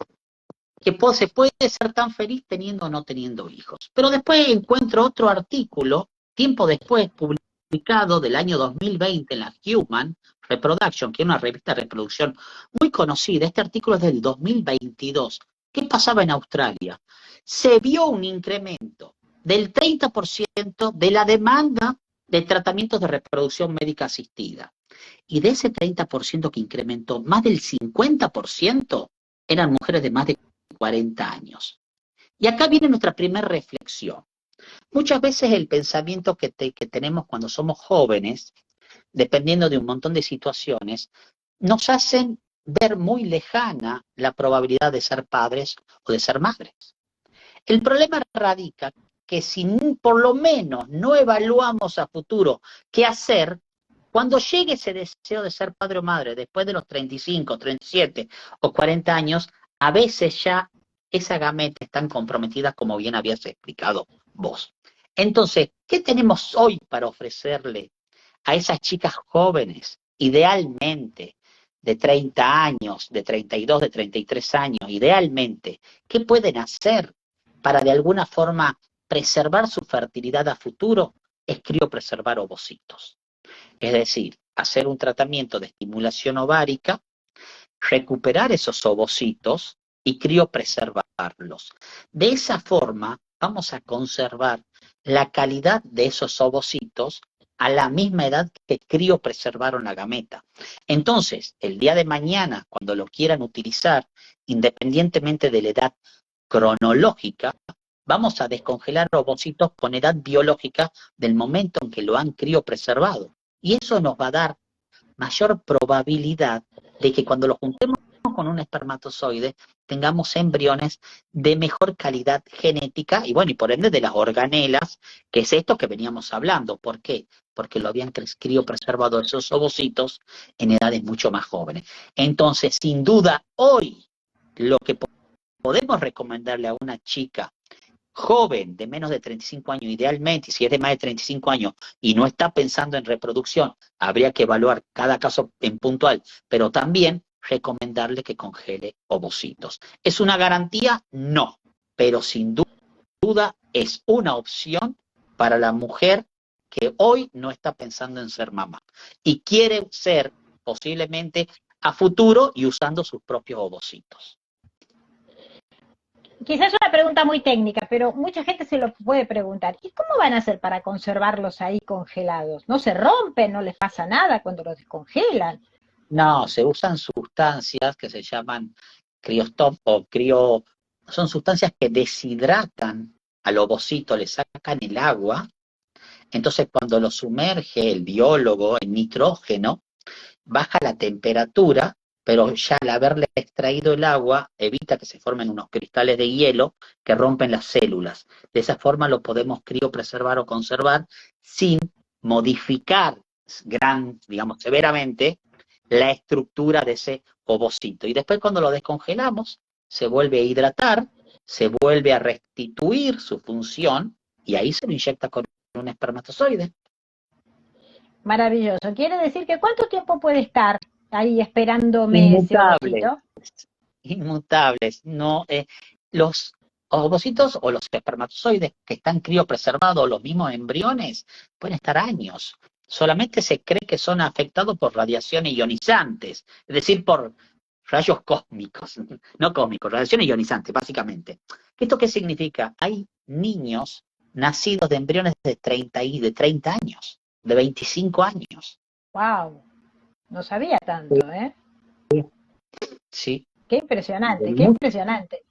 S2: que se puede ser tan feliz teniendo o no teniendo hijos. Pero después encuentro otro artículo, tiempo después, publicado del año 2020 en la Human Reproduction, que es una revista de reproducción muy conocida. Este artículo es del 2022. ¿Qué pasaba en Australia? Se vio un incremento del 30% de la demanda de tratamientos de reproducción médica asistida. Y de ese 30% que incrementó, más del 50% eran mujeres de más de 40 años. Y acá viene nuestra primera reflexión. Muchas veces el pensamiento que tenemos cuando somos jóvenes, dependiendo de un montón de situaciones, nos hacen ver muy lejana la probabilidad de ser padres o de ser madres. El problema radica que si por lo menos no evaluamos a futuro qué hacer, cuando llegue ese deseo de ser padre o madre después de los 35, 37 o 40 años, a veces ya esa gameta está comprometida, como bien habías explicado vos. Entonces, ¿qué tenemos hoy para ofrecerle a esas chicas jóvenes, idealmente de 30 años, de 32, de 33 años, idealmente? ¿Qué pueden hacer para de alguna forma preservar su fertilidad a futuro? Es criopreservar ovocitos. Es decir, hacer un tratamiento de estimulación ovárica, recuperar esos ovocitos y criopreservarlos. De esa forma vamos a conservar la calidad de esos ovocitos a la misma edad que criopreservaron la gameta. Entonces, el día de mañana, cuando lo quieran utilizar, independientemente de la edad cronológica, vamos a descongelar ovocitos con edad biológica del momento en que lo han criopreservado. Y eso nos va a dar mayor probabilidad de que cuando lo juntemos con un espermatozoide tengamos embriones de mejor calidad genética y bueno, y por ende de las organelas, que es esto que veníamos hablando. ¿Por qué? Porque lo habían criopreservado esos ovocitos en edades mucho más jóvenes. Entonces, sin duda, hoy lo que podemos recomendarle a una chica joven de menos de 35 años, idealmente, si es de más de 35 años y no está pensando en reproducción, habría que evaluar cada caso en puntual, pero también recomendarle que congele ovocitos. ¿Es una garantía? No, pero sin duda es una opción para la mujer que hoy no está pensando en ser mamá y quiere ser posiblemente a futuro y usando sus propios ovocitos.
S1: Quizás es una pregunta muy técnica, pero mucha gente se lo puede preguntar. ¿Y cómo van a hacer para conservarlos ahí congelados? ¿No se rompen? ¿No les pasa nada cuando los descongelan?
S2: No, se usan sustancias que se llaman criostop o crio, son sustancias que deshidratan al ovocito, le sacan el agua, entonces cuando lo sumerge el biólogo en nitrógeno, baja la temperatura, pero ya al haberle extraído el agua, evita que se formen unos cristales de hielo que rompen las células. De esa forma lo podemos criopreservar o conservar sin modificar digamos, severamente la estructura de ese ovocito. Y después cuando lo descongelamos, se vuelve a hidratar, se vuelve a restituir su función y ahí se lo inyecta con un espermatozoide.
S1: Maravilloso. Quiere decir que ¿cuánto tiempo puede estar ahí esperándome ese
S2: Inmutables,
S1: ovocito?
S2: inmutables. No, los ovocitos o los espermatozoides que están criopreservados, los mismos embriones, pueden estar años. Solamente se cree que son afectados por radiaciones ionizantes, es decir, por rayos cósmicos, no cósmicos, radiaciones ionizantes, básicamente. ¿Esto qué significa? Hay niños nacidos de embriones de 30 años, de 25 años.
S1: ¡Wow! No sabía tanto, ¿eh?
S2: Sí.
S1: Qué impresionante, qué impresionante.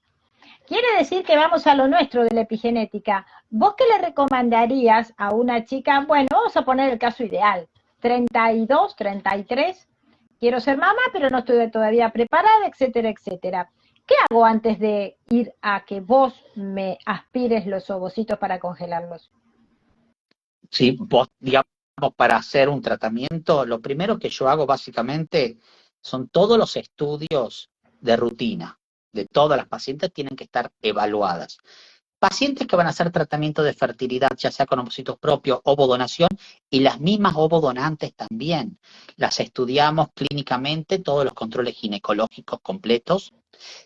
S1: Quiere decir que vamos a lo nuestro de la epigenética. ¿Vos qué le recomendarías a una chica? Bueno, vamos a poner el caso ideal. 32, 33, quiero ser mamá, pero no estoy todavía preparada, etcétera, etcétera. ¿Qué hago antes de ir a que vos me aspires los ovocitos para congelarlos?
S2: Sí, vos, digamos, para hacer un tratamiento, lo primero que yo hago básicamente son todos los estudios de rutina de todas las pacientes tienen que estar evaluadas. Pacientes que van a hacer tratamiento de fertilidad, ya sea con ovocitos propios, ovodonación, y las mismas ovodonantes también. Las estudiamos clínicamente, todos los controles ginecológicos completos.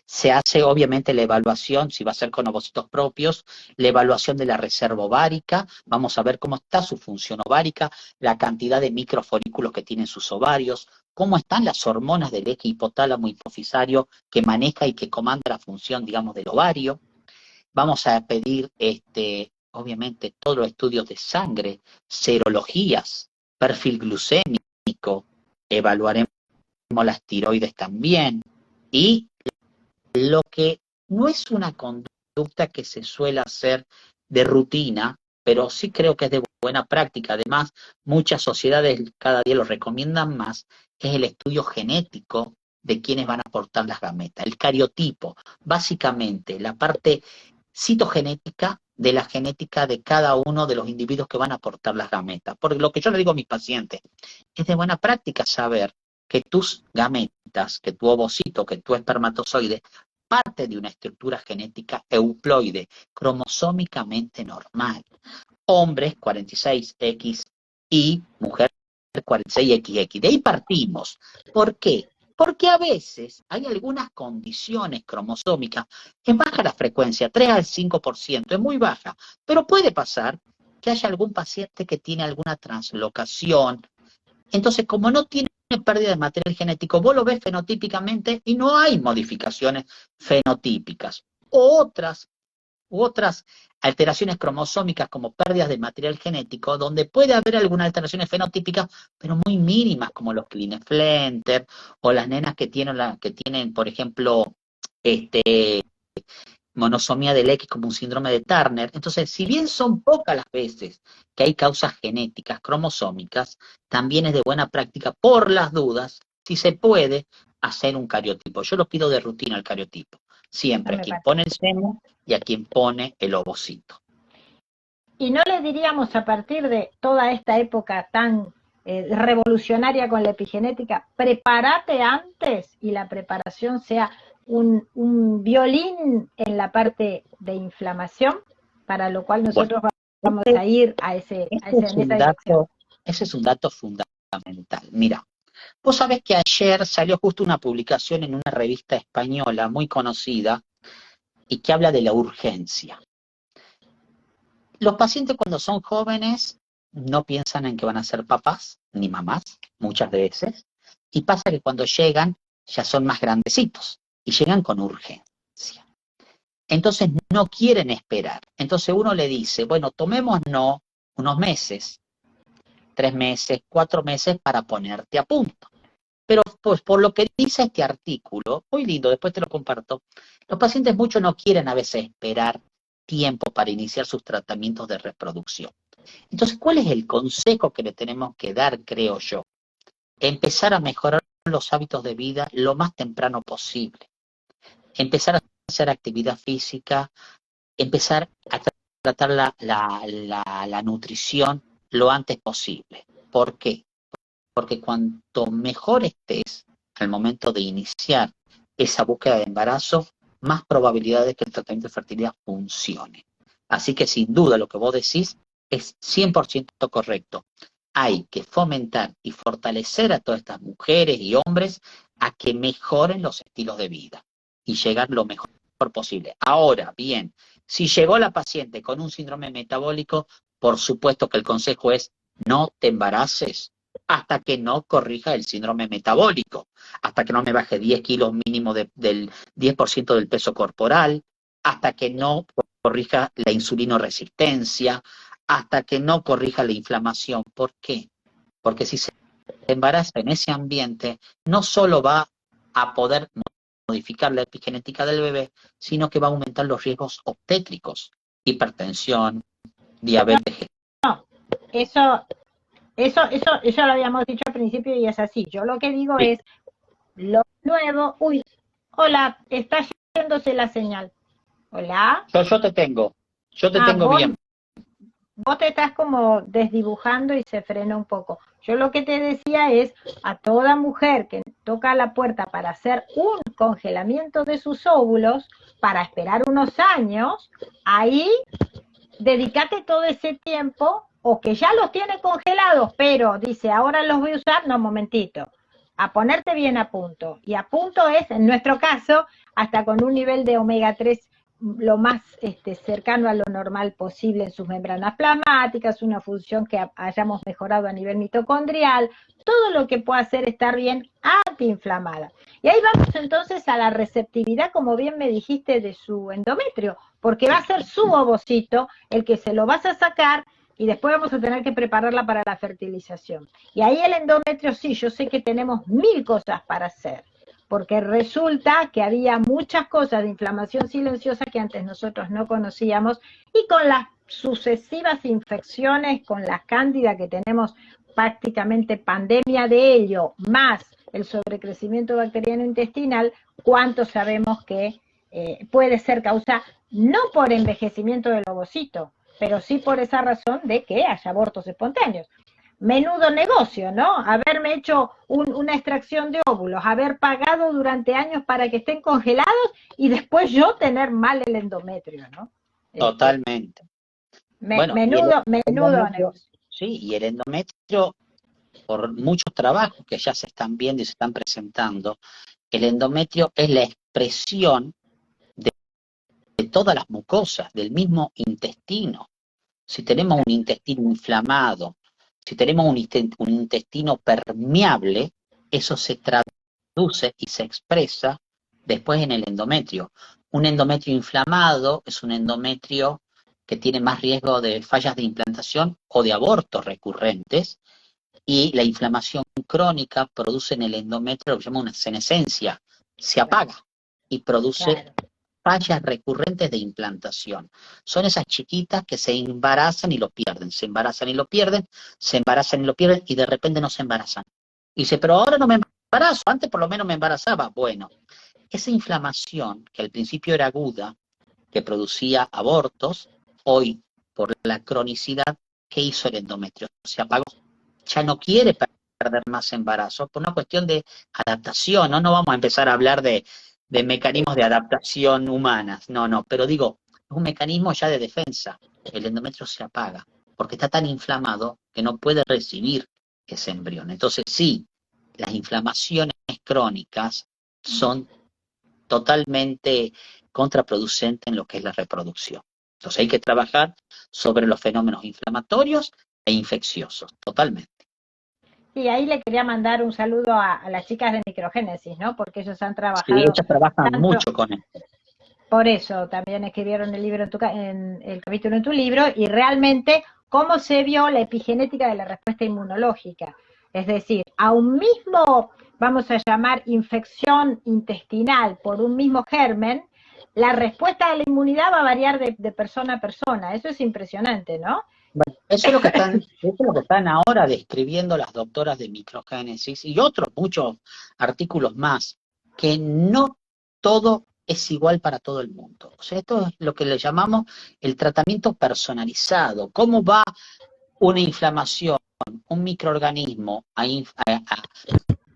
S2: Se hace obviamente la evaluación, si va a ser con ovocitos propios, la evaluación de la reserva ovárica, vamos a ver cómo está su función ovárica, la cantidad de microfolículos que tienen sus ovarios, cómo están las hormonas del eje hipotálamo hipofisario que maneja y que comanda la función, digamos, del ovario. Vamos a pedir, obviamente, todos los estudios de sangre, serologías, perfil glucémico, evaluaremos las tiroides también, y lo que no es una conducta que se suele hacer de rutina, pero sí creo que es de buena práctica. Además, muchas sociedades cada día lo recomiendan más, es el estudio genético de quienes van a aportar las gametas, el cariotipo, básicamente la parte citogenética de la genética de cada uno de los individuos que van a aportar las gametas. Porque lo que yo le digo a mis pacientes, es de buena práctica saber que tus gametas, que tu ovocito, que tu espermatozoide, parte de una estructura genética euploide, cromosómicamente normal. Hombres 46X y mujer 46XX. De ahí partimos. ¿Por qué? Porque a veces hay algunas condiciones cromosómicas, es baja la frecuencia, 3 al 5%, es muy baja, pero puede pasar que haya algún paciente que tiene alguna translocación. Entonces, como no tiene pérdida de material genético, vos lo ves fenotípicamente y no hay modificaciones fenotípicas. U otras alteraciones cromosómicas como pérdidas de material genético, donde puede haber algunas alteraciones fenotípicas, pero muy mínimas, como los Klinefelter o las nenas que tienen, por ejemplo, monosomía del X como un síndrome de Turner. Entonces, si bien son pocas las veces que hay causas genéticas cromosómicas, también es de buena práctica, por las dudas, si se puede, hacer un cariotipo. Yo lo pido de rutina el cariotipo,
S1: No
S2: siempre a
S1: me
S2: quien
S1: parece.
S2: pone el semen y a quien pone el ovocito.
S1: Y no le diríamos a partir de toda esta época tan revolucionaria con la epigenética, prepárate antes y la preparación sea un violín en la parte de inflamación, para lo cual
S2: Bueno,
S1: nosotros vamos
S2: este,
S1: a ir
S2: este es
S1: en esa
S2: un
S1: dirección.
S2: dato, ese es un dato fundamental. Mira, vos sabés que ayer salió justo una publicación en una revista española muy conocida y que habla de la urgencia. Los pacientes cuando son jóvenes no piensan en que van a ser papás ni mamás, muchas veces, y pasa que cuando llegan ya son más grandecitos y llegan con urgencia. Entonces no quieren esperar. Entonces uno le dice, bueno, tomémonos unos meses, 3 meses, 4 meses para ponerte a punto. Pero pues por lo que dice este artículo, muy lindo, después te lo comparto, los pacientes mucho no quieren a veces esperar tiempo para iniciar sus tratamientos de reproducción. Entonces, ¿cuál es el consejo que le tenemos que dar, creo yo? Empezar a mejorar los hábitos de vida lo más temprano posible. Empezar a hacer actividad física, empezar a tratar la nutrición lo antes posible. ¿Por qué? Porque cuanto mejor estés al momento de iniciar esa búsqueda de embarazo, más probabilidades de que el tratamiento de fertilidad funcione. Así que sin duda lo que vos decís es 100% correcto. Hay que fomentar y fortalecer a todas estas mujeres y hombres a que mejoren los estilos de vida y llegar lo mejor posible. Ahora, bien, si llegó la paciente con un síndrome metabólico, por supuesto que el consejo es no te embaraces hasta que no corrija el síndrome metabólico, hasta que no me baje 10 kilos mínimo del 10% del peso corporal, hasta que no corrija la insulinoresistencia, hasta que no corrija la inflamación. ¿Por qué? Porque si se embaraza en ese ambiente, no solo va a poder modificar la epigenética del bebé, sino que va a aumentar los riesgos obstétricos, hipertensión, diabetes.
S1: No, eso, eso lo habíamos dicho al principio y es así. Yo lo que digo es, lo nuevo, uy, hola, está yéndose la señal. Hola.
S2: Yo te
S1: Ah,
S2: tengo bien.
S1: vos te estás como desdibujando y se frena un poco. Yo lo que te decía es a toda mujer que toca la puerta para hacer un congelamiento de sus óvulos, para esperar unos años, ahí dedícate todo ese tiempo, o que ya los tiene congelados, pero dice, ahora los voy a usar, no, momentito, a ponerte bien a punto. Y a punto es, en nuestro caso, hasta con un nivel de omega 3 lo más cercano a lo normal posible en sus membranas plasmáticas, una función que hayamos mejorado a nivel mitocondrial, todo lo que pueda hacer estar bien antiinflamada. Y ahí vamos entonces a la receptividad, como bien me dijiste, de su endometrio, porque va a ser su ovocito el que se lo vas a sacar y después vamos a tener que prepararla para la fertilización. Y ahí el endometrio, sí, yo sé que tenemos 1000 cosas para hacer, porque resulta que había muchas cosas de inflamación silenciosa que antes nosotros no conocíamos, y con las sucesivas infecciones, con la cándida que tenemos prácticamente pandemia de ello, más el sobrecrecimiento bacteriano intestinal, ¿cuánto sabemos que puede ser causa no por envejecimiento del ovocito, pero sí por esa razón de que haya abortos espontáneos? Menudo negocio, ¿no? Haberme hecho una extracción de óvulos, haber pagado durante años para que estén congelados y después yo tener mal el endometrio, ¿no?
S2: Totalmente. Bueno,
S1: Menudo
S2: endometrio,
S1: negocio.
S2: sí, y el endometrio, por muchos trabajos que ya se están viendo y se están presentando, el endometrio es la expresión de todas las mucosas, del mismo intestino. Si tenemos un intestino inflamado, si tenemos un intestino permeable, eso se traduce y se expresa después en el endometrio. Un endometrio inflamado es un endometrio que tiene más riesgo de fallas de implantación o de abortos recurrentes, y la inflamación crónica produce en el endometrio lo que se llama una senescencia, se apaga y produce
S1: Claro.
S2: fallas recurrentes de implantación. Son esas chiquitas que se embarazan y lo pierden, se embarazan y lo pierden, se embarazan y lo pierden y de repente no se embarazan. Y dice, pero ahora no me embarazo, antes por lo menos me embarazaba. Bueno, esa inflamación que al principio era aguda, que producía abortos, hoy por la cronicidad, ¿qué hizo el endometrio? Se apagó. Ya no quiere perder más embarazo por una cuestión de adaptación, ¿no? No vamos a empezar a hablar de de mecanismos de adaptación humanas. No, no, pero digo, es un mecanismo ya de defensa. El endometrio se apaga porque está tan inflamado que no puede recibir ese embrión. Entonces, sí, las inflamaciones crónicas son totalmente contraproducentes en lo que es la reproducción. Entonces hay que trabajar sobre los fenómenos inflamatorios e infecciosos, totalmente.
S1: Y ahí le quería mandar un saludo a las chicas de Microgénesis, ¿no? Porque ellos han
S2: Sí,
S1: trabajado
S2: ellas trabajan
S1: tanto,
S2: mucho con esto.
S1: por eso también escribieron el libro en el capítulo en tu libro, y realmente cómo se vio la epigenética de la respuesta inmunológica. Es decir, a un mismo, vamos a llamar, infección intestinal por un mismo germen, la respuesta de la inmunidad va a variar de persona a persona. Eso es impresionante, ¿no?
S2: Bueno, eso es lo que están ahora describiendo las doctoras de microgénesis y otros muchos artículos más, que no todo es igual para todo el mundo. O sea, esto es lo que le llamamos el tratamiento personalizado. ¿Cómo va una inflamación, un microorganismo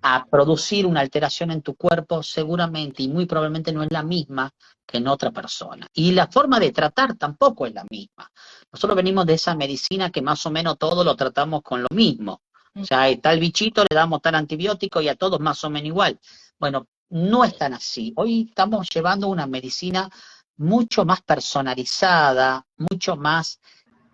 S2: a producir una alteración en tu cuerpo? Seguramente y muy probablemente no es la misma que en otra persona. Y la forma de tratar tampoco es la misma. Nosotros venimos de esa medicina que más o menos todo lo tratamos con lo mismo. O sea, a tal bichito le damos tal antibiótico y a todos más o menos igual. Bueno, no es tan así. Hoy estamos llevando una medicina mucho más personalizada, mucho más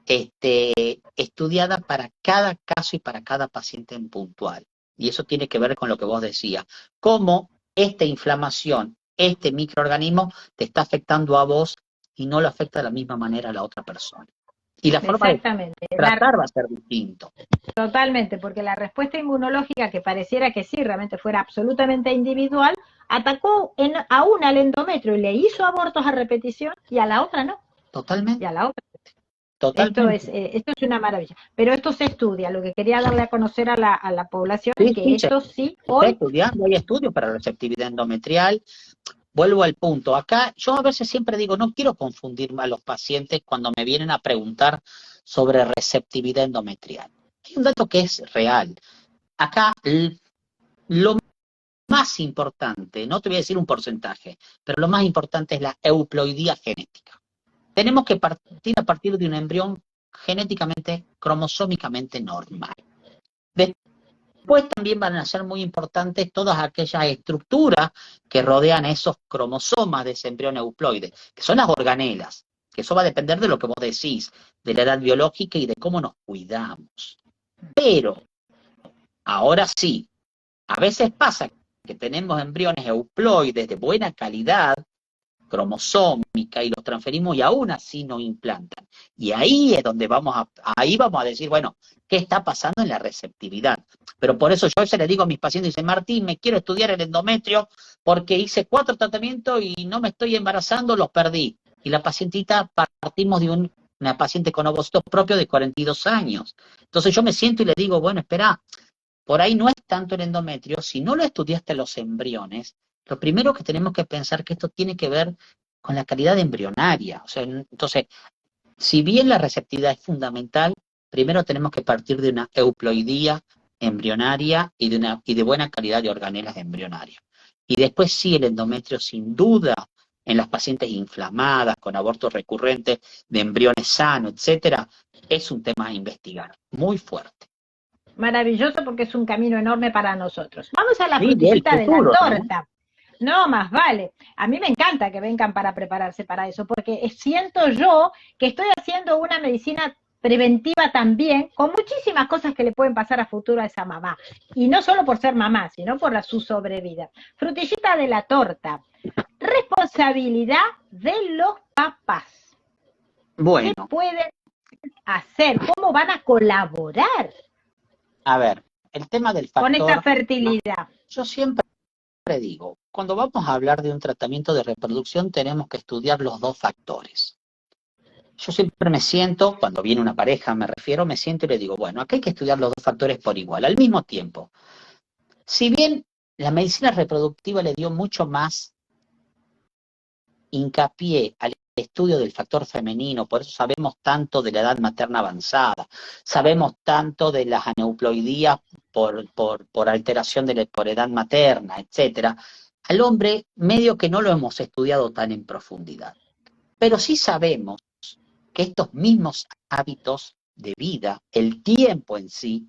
S2: estudiada para cada caso y para cada paciente en puntual. Y eso tiene que ver con lo que vos decías, cómo esta inflamación, este microorganismo te está afectando a vos y no lo afecta de la misma manera a la otra persona. Y la forma de
S1: Exactamente.
S2: tratar va a ser distinto.
S1: Totalmente, porque la respuesta inmunológica, que pareciera que sí, realmente fuera absolutamente individual, atacó a una al endometrio y le hizo abortos a repetición, y a la otra no.
S2: Totalmente.
S1: Y a la otra.
S2: Totalmente.
S1: Esto es una maravilla. Pero esto se estudia. Lo que quería darle a conocer a la población es
S2: Sí,
S1: que
S2: sí,
S1: esto sí,
S2: se está
S1: hoy,
S2: estudiando, hay estudios para receptividad endometrial. Vuelvo al punto. Acá yo a veces siempre digo, no quiero confundir a los pacientes cuando me vienen a preguntar sobre receptividad endometrial. Hay un dato que es real. Acá lo más importante, no te voy a decir un porcentaje, pero lo más importante es la euploidía genética. Tenemos que partir a partir de un embrión genéticamente, cromosómicamente normal. Después también van a ser muy importantes todas aquellas estructuras que rodean esos cromosomas de ese embrión euploide, que son las organelas, que eso va a depender de lo que vos decís, de la edad biológica y de cómo nos cuidamos. Pero, ahora sí, a veces pasa que tenemos embriones euploides de buena calidad, cromosómica, y los transferimos y aún así no implantan. Y ahí es donde ahí vamos a decir, bueno, ¿qué está pasando en la receptividad? Pero por eso yo a veces le digo a mis pacientes, dice, Martín, me quiero estudiar el endometrio porque hice 4 tratamientos y no me estoy embarazando, los perdí. Y la pacientita, partimos de una paciente con ovocitos propio de 42 años. Entonces yo me siento y le digo, bueno, espera, por ahí no es tanto el endometrio, si no lo estudiaste los embriones, lo primero que tenemos que pensar que esto tiene que ver con la calidad embrionaria. O sea, entonces, si bien la receptividad es fundamental, primero tenemos que partir de una euploidía embrionaria y de buena calidad de organelas embrionarias. Y después sí, el endometrio sin duda en las pacientes inflamadas, con abortos recurrentes, de embriones sanos, etcétera, es un tema a investigar, muy fuerte.
S1: maravilloso, porque es un camino enorme para nosotros. Vamos a la
S2: Sí, y el
S1: frutillita de la
S2: futuro, ¿no?
S1: torta. No, más vale. A mí me encanta que vengan para prepararse para eso, porque siento yo que estoy haciendo una medicina preventiva también, con muchísimas cosas que le pueden pasar a futuro a esa mamá. Y no solo por ser mamá, sino por su sobrevida. Frutillita de la torta. Responsabilidad de los papás. ¿Qué
S2: Bueno,
S1: pueden hacer? ¿Cómo van a colaborar
S2: a ver, el tema del
S1: con esta
S2: factor, ¿no?
S1: fertilidad?
S2: Yo siempre digo, cuando vamos a hablar de un tratamiento de reproducción tenemos que estudiar los dos factores. Yo siempre me siento, cuando viene una pareja me refiero, me siento y le digo, bueno, acá hay que estudiar los dos factores por igual, al mismo tiempo. Si bien la medicina reproductiva le dio mucho más hincapié al estudio del factor femenino, por eso sabemos tanto de la edad materna avanzada, sabemos tanto de las aneuploidías por alteración por edad materna, etcétera. Al hombre medio que no lo hemos estudiado tan en profundidad, pero sí sabemos que estos mismos hábitos de vida, el tiempo en sí,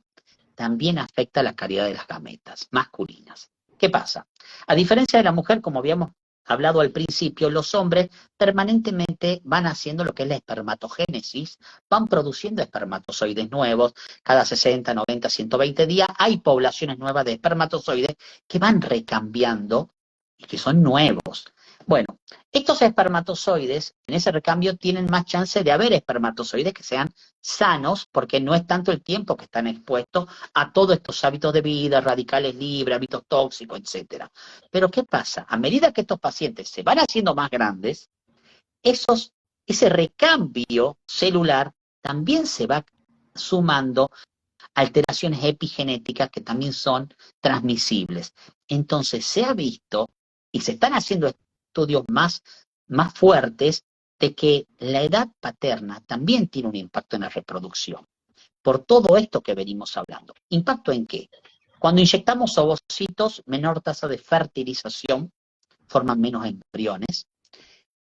S2: también afecta la calidad de las gametas masculinas. ¿Qué pasa? A diferencia de la mujer, como habíamos hablado al principio, los hombres permanentemente van haciendo lo que es la espermatogénesis, van produciendo espermatozoides nuevos, cada 60, 90, 120 días hay poblaciones nuevas de espermatozoides que van recambiando y que son nuevos. Bueno, estos espermatozoides en ese recambio tienen más chance de haber espermatozoides que sean sanos, porque no es tanto el tiempo que están expuestos a todos estos hábitos de vida, radicales libres, hábitos tóxicos, etcétera. Pero ¿qué pasa? A medida que estos pacientes se van haciendo más grandes, ese recambio celular también se va sumando alteraciones epigenéticas que también son transmisibles. Entonces se ha visto y se están haciendo estudios más fuertes de que la edad paterna también tiene un impacto en la reproducción. Por todo esto que venimos hablando. ¿Impacto en qué? Cuando inyectamos ovocitos, menor tasa de fertilización, forman menos embriones.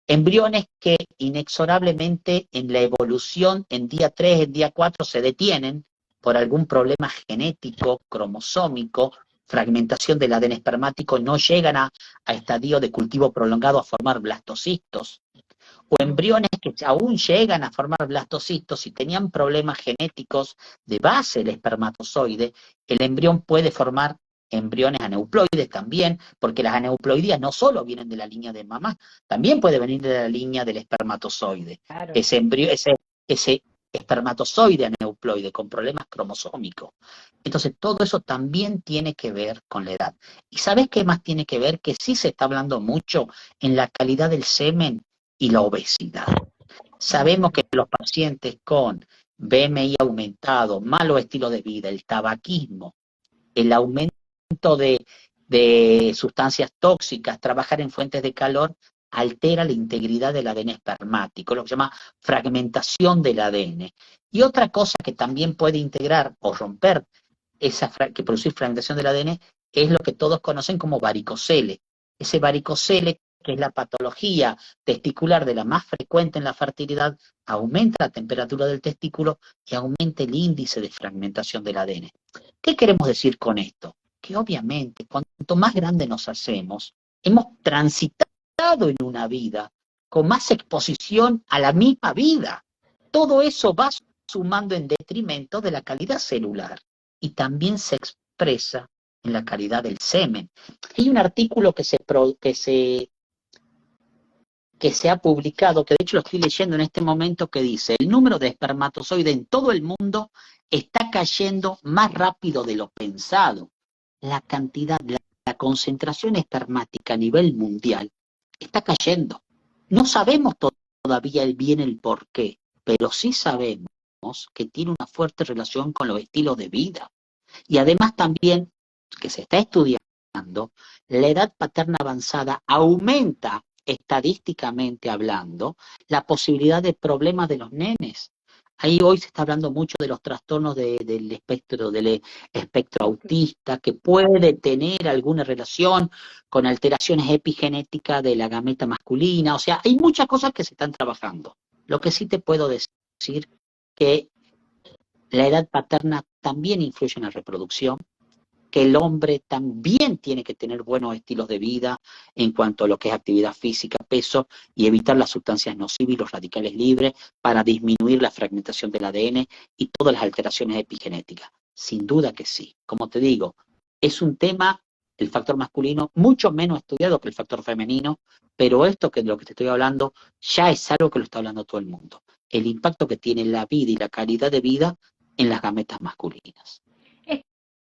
S2: Embriones que inexorablemente en la evolución en día 3, en día 4 se detienen por algún problema genético, cromosómico, fragmentación del ADN espermático, no llegan a estadio de cultivo prolongado a formar blastocistos, o embriones que aún llegan a formar blastocistos y tenían problemas genéticos de base del espermatozoide, el embrión puede formar embriones aneuploides también, porque las aneuploidías no solo vienen de la línea de mamá, también puede venir de la línea del espermatozoide.
S1: Claro.
S2: Ese espermatozoide aneuploide con problemas cromosómicos. Entonces, todo eso también tiene que ver con la edad. ¿Y sabes qué más tiene que ver? Que sí se está hablando mucho en la calidad del semen y la obesidad. Sabemos que los pacientes con BMI aumentado, malo estilo de vida, el tabaquismo, el aumento de sustancias tóxicas, trabajar en fuentes de calor, altera la integridad del ADN espermático, lo que se llama fragmentación del ADN. Y otra cosa que también puede integrar o romper que producir fragmentación del ADN es lo que todos conocen como varicocele. Ese varicocele, que es la patología testicular de la más frecuente en la fertilidad, aumenta la temperatura del testículo y aumenta el índice de fragmentación del ADN. ¿Qué queremos decir con esto? Que obviamente cuanto más grande nos hacemos, hemos transitado en una vida con más exposición a la misma vida. Todo eso va sumando en detrimento de la calidad celular y también se expresa en la calidad del semen. Hay un artículo que se ha publicado, que de hecho lo estoy leyendo en este momento, que dice: el número de espermatozoides en todo el mundo está cayendo más rápido de lo pensado. La cantidad, la concentración espermática a nivel mundial está cayendo. No sabemos todavía bien el por qué, pero sí sabemos que tiene una fuerte relación con los estilos de vida. Y además también, que se está estudiando, la edad paterna avanzada aumenta estadísticamente hablando la posibilidad de problemas de los nenes. Ahí hoy se está hablando mucho de los trastornos del espectro autista, que puede tener alguna relación con alteraciones epigenéticas de la gameta masculina. O sea, hay muchas cosas que se están trabajando. Lo que sí te puedo decir que la edad paterna también influye en la reproducción, que el hombre también tiene que tener buenos estilos de vida en cuanto a lo que es actividad física, peso, y evitar las sustancias nocivas y los radicales libres para disminuir la fragmentación del ADN y todas las alteraciones epigenéticas. Sin duda que sí. Como te digo, es un tema, el factor masculino, mucho menos estudiado que el factor femenino, pero esto que es lo que te estoy hablando ya es algo que lo está hablando todo el mundo. El impacto que tiene la vida y la calidad de vida en las gametas masculinas.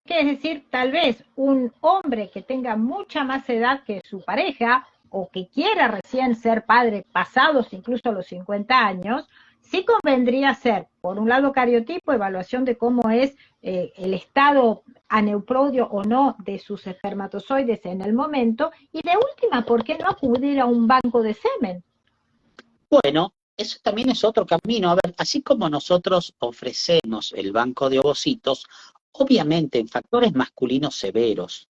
S1: Es decir, tal vez un hombre que tenga mucha más edad que su pareja o que quiera recién ser padre pasados incluso los 50 años, sí convendría hacer, por un lado, cariotipo, evaluación de cómo es el estado aneuploidio o no de sus espermatozoides en el momento, y de última, ¿por qué no acudir a un banco de semen?
S2: Bueno, eso también es otro camino. A ver, así como nosotros ofrecemos el banco de ovocitos, obviamente en factores masculinos severos,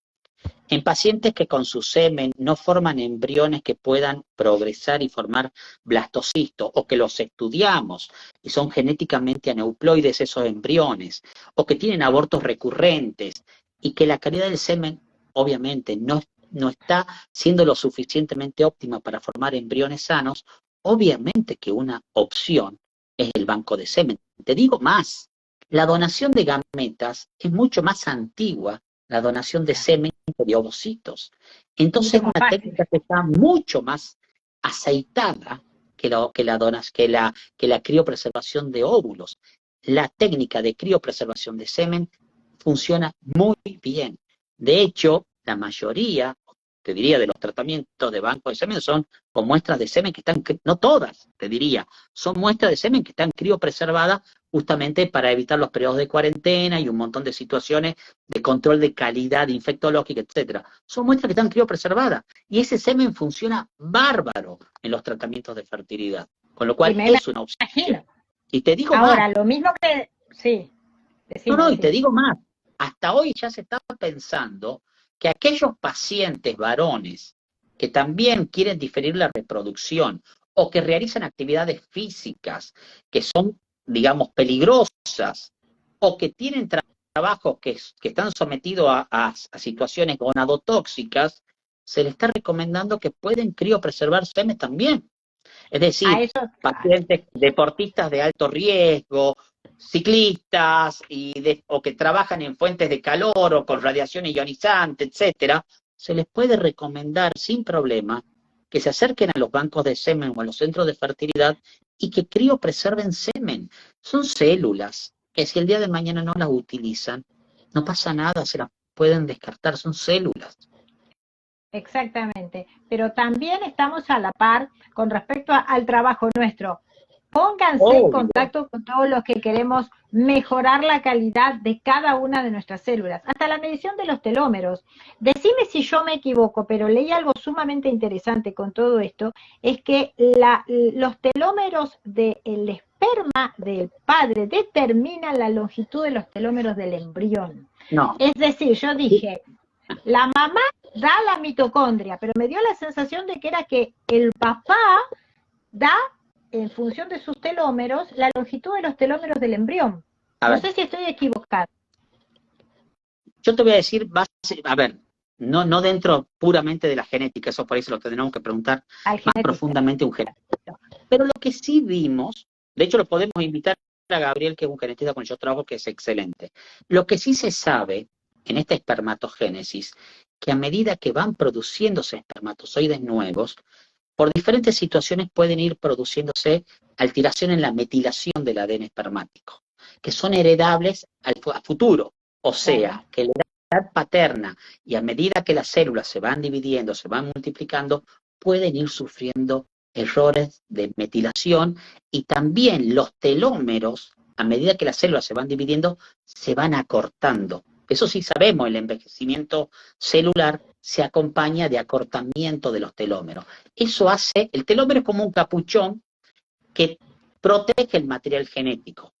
S2: En pacientes que con su semen no forman embriones que puedan progresar y formar blastocisto, o que los estudiamos y son genéticamente aneuploides esos embriones, o que tienen abortos recurrentes, y que la calidad del semen obviamente no está siendo lo suficientemente óptima para formar embriones sanos, obviamente que una opción es el banco de semen. Te digo más, la donación de gametas es mucho más antigua, la donación de semen de ovocitos. Entonces es una técnica que está mucho más aceitada que la criopreservación de óvulos. La técnica de criopreservación de semen funciona muy bien. De hecho, la mayoría, te diría, de los tratamientos de banco de semen son con muestras de semen que están, no todas, te diría, son muestras de semen que están criopreservadas justamente para evitar los periodos de cuarentena y un montón de situaciones de control de calidad infectológica, etcétera. Son muestras que están criopreservadas y ese semen funciona bárbaro en los tratamientos de fertilidad, con lo cual es una opción. Y te digo
S1: ahora,
S2: más.
S1: lo mismo que, sí.
S2: No, y te digo más. Hasta hoy ya se está pensando que aquellos pacientes varones que también quieren diferir la reproducción o que realizan actividades físicas que son, digamos, peligrosas o que tienen trabajos que están sometidos a situaciones gonadotóxicas, se les está recomendando que pueden criopreservar semen también. Es decir, pacientes deportistas de alto riesgo, ciclistas o que trabajan en fuentes de calor o con radiación ionizante, etcétera, se les puede recomendar sin problema que se acerquen a los bancos de semen o a los centros de fertilidad y que criopreserven semen. Son células que si el día de mañana no las utilizan, no pasa nada, se las pueden descartar, son células.
S1: Exactamente, pero también estamos a la par con respecto al trabajo nuestro. Pónganse en contacto con todos los que queremos mejorar la calidad de cada una de nuestras células, hasta la medición de los telómeros. Decime si yo me equivoco, pero leí algo sumamente interesante con todo esto, es que los telómeros del esperma del padre determinan la longitud de los telómeros del embrión.
S2: No.
S1: Es decir, yo dije, la mamá da la mitocondria, pero me dio la sensación de que era que el papá da, en función de sus telómeros, la longitud de los telómeros del embrión. No sé si estoy equivocada.
S2: Yo te voy a decir, a ver, no dentro puramente de la genética, eso por ahí se lo tenemos que preguntar más profundamente a un genetista. Pero lo que sí vimos, de hecho lo podemos invitar a Gabriel, que es un genetista con el que yo trabajo, que es excelente. Lo que sí se sabe en esta espermatogénesis, que a medida que van produciéndose espermatozoides nuevos, por diferentes situaciones pueden ir produciéndose alteraciones en la metilación del ADN espermático, que son heredables a futuro. O sea, que la edad paterna y a medida que las células se van dividiendo, se van multiplicando, pueden ir sufriendo errores de metilación y también los telómeros, a medida que las células se van dividiendo, se van acortando. Eso sí sabemos, el envejecimiento celular se acompaña de acortamiento de los telómeros. Eso hace, el telómero es como un capuchón que protege el material genético.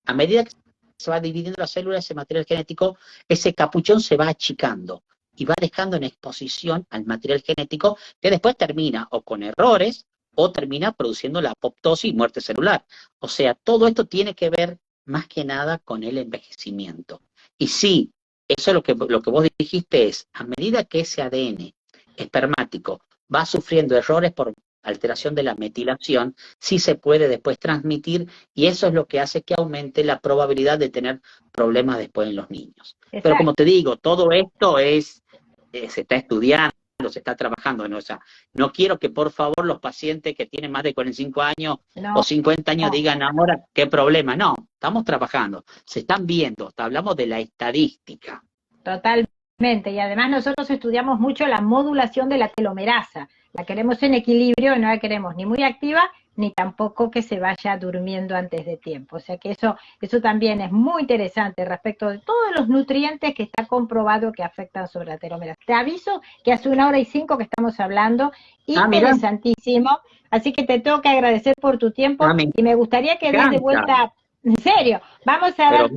S2: A medida que se va dividiendo la célula, ese material genético, ese capuchón se va achicando y va dejando en exposición al material genético que después termina o con errores o termina produciendo la apoptosis y muerte celular. O sea, todo esto tiene que ver más que nada con el envejecimiento. Y sí, eso es lo que vos dijiste es, a medida que ese ADN espermático va sufriendo errores por alteración de la metilación, sí se puede después transmitir y eso es lo que hace que aumente la probabilidad de tener problemas después en los niños. Exacto. Pero como te digo, todo esto se está estudiando, se está trabajando. O sea, no quiero que por favor los pacientes que tienen más de 45 años o 50 años digan ahora qué problema. No, estamos trabajando, se están viendo, hablamos de la estadística.
S1: Totalmente, y además nosotros estudiamos mucho la modulación de la telomerasa. La queremos en equilibrio, no la queremos ni muy activa, ni tampoco que se vaya durmiendo antes de tiempo. O sea que eso también es muy interesante respecto de todos los nutrientes que está comprobado que afectan sobre la telomerasa. Te aviso que hace 1:05 que estamos hablando, interesantísimo, así que te tengo que agradecer por tu tiempo y me gustaría que des de vuelta, en serio, vamos a dar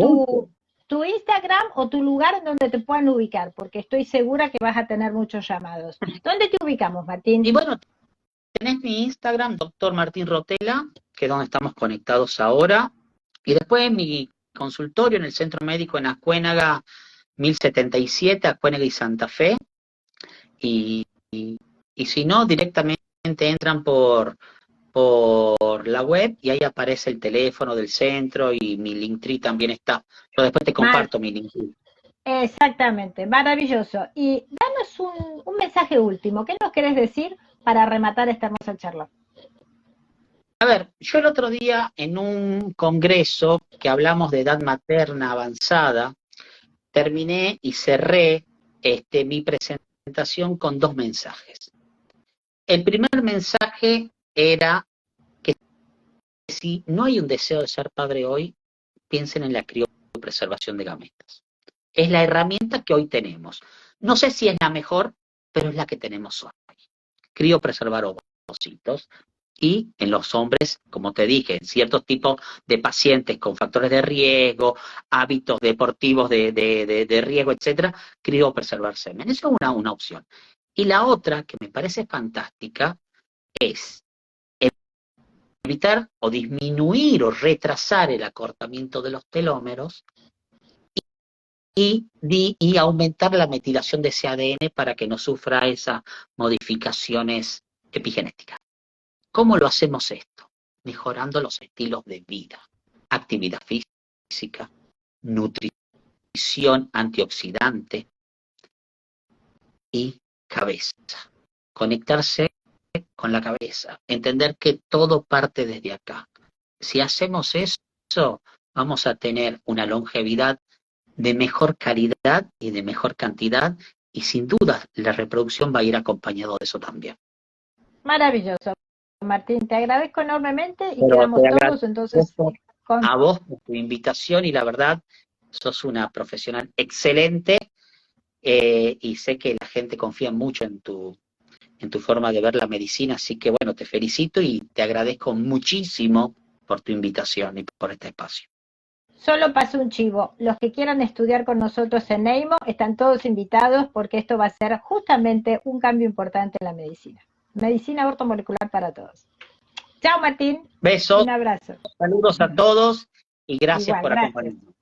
S1: tu Instagram o tu lugar en donde te puedan ubicar, porque estoy segura que vas a tener muchos llamados. ¿Dónde te ubicamos, Martín?
S2: Y bueno, tenés mi Instagram, doctor Martín Rotela, que es donde estamos conectados ahora. Y después mi consultorio en el Centro Médico en Ascuénaga 1077, Ascuénaga y Santa Fe. Y, y si no, directamente entran por la web y ahí aparece el teléfono del centro y mi Linktree también está. Yo después te
S1: Mar
S2: comparto mi Linktree.
S1: Exactamente, maravilloso. Y danos un mensaje último. ¿Qué nos querés decir para rematar esta hermosa charla?
S2: A ver, yo el otro día en un congreso que hablamos de edad materna avanzada, terminé y cerré mi presentación con dos mensajes. El primer mensaje era que si no hay un deseo de ser padre hoy, piensen en la criopreservación de gametas. Es la herramienta que hoy tenemos. No sé si es la mejor, pero es la que tenemos hoy. Criopreservar ovocitos. Y en los hombres, como te dije, en ciertos tipos de pacientes con factores de riesgo, hábitos deportivos de riesgo, etcétera, criopreservar semen. Esa es una opción. Y la otra, que me parece fantástica, es evitar o disminuir o retrasar el acortamiento de los telómeros y aumentar la metilación de ese ADN para que no sufra esas modificaciones epigenéticas. ¿Cómo lo hacemos esto? Mejorando los estilos de vida, actividad física, nutrición antioxidante y cabeza. Conectarse con la cabeza, entender que todo parte desde acá. Si hacemos eso, vamos a tener una longevidad de mejor calidad y de mejor cantidad, y sin duda la reproducción va a ir acompañado de eso también.
S1: Maravilloso, Martín. Te agradezco enormemente y
S2: Pero
S1: quedamos
S2: te
S1: todos entonces
S2: agradezco
S1: con...
S2: a vos por tu invitación y la verdad, sos una profesional excelente y sé que la gente confía mucho en tu forma de ver la medicina, así que bueno, te felicito y te agradezco muchísimo por tu invitación y por este espacio.
S1: Solo paso un chivo. Los que quieran estudiar con nosotros en Neimo están todos invitados porque esto va a ser justamente un cambio importante en la medicina. Medicina ortomolecular para todos. Chao, Martín.
S2: Besos,
S1: Un abrazo.
S2: saludos a todos y gracias
S1: Igual,
S2: por
S1: gracias.
S2: acompañarnos.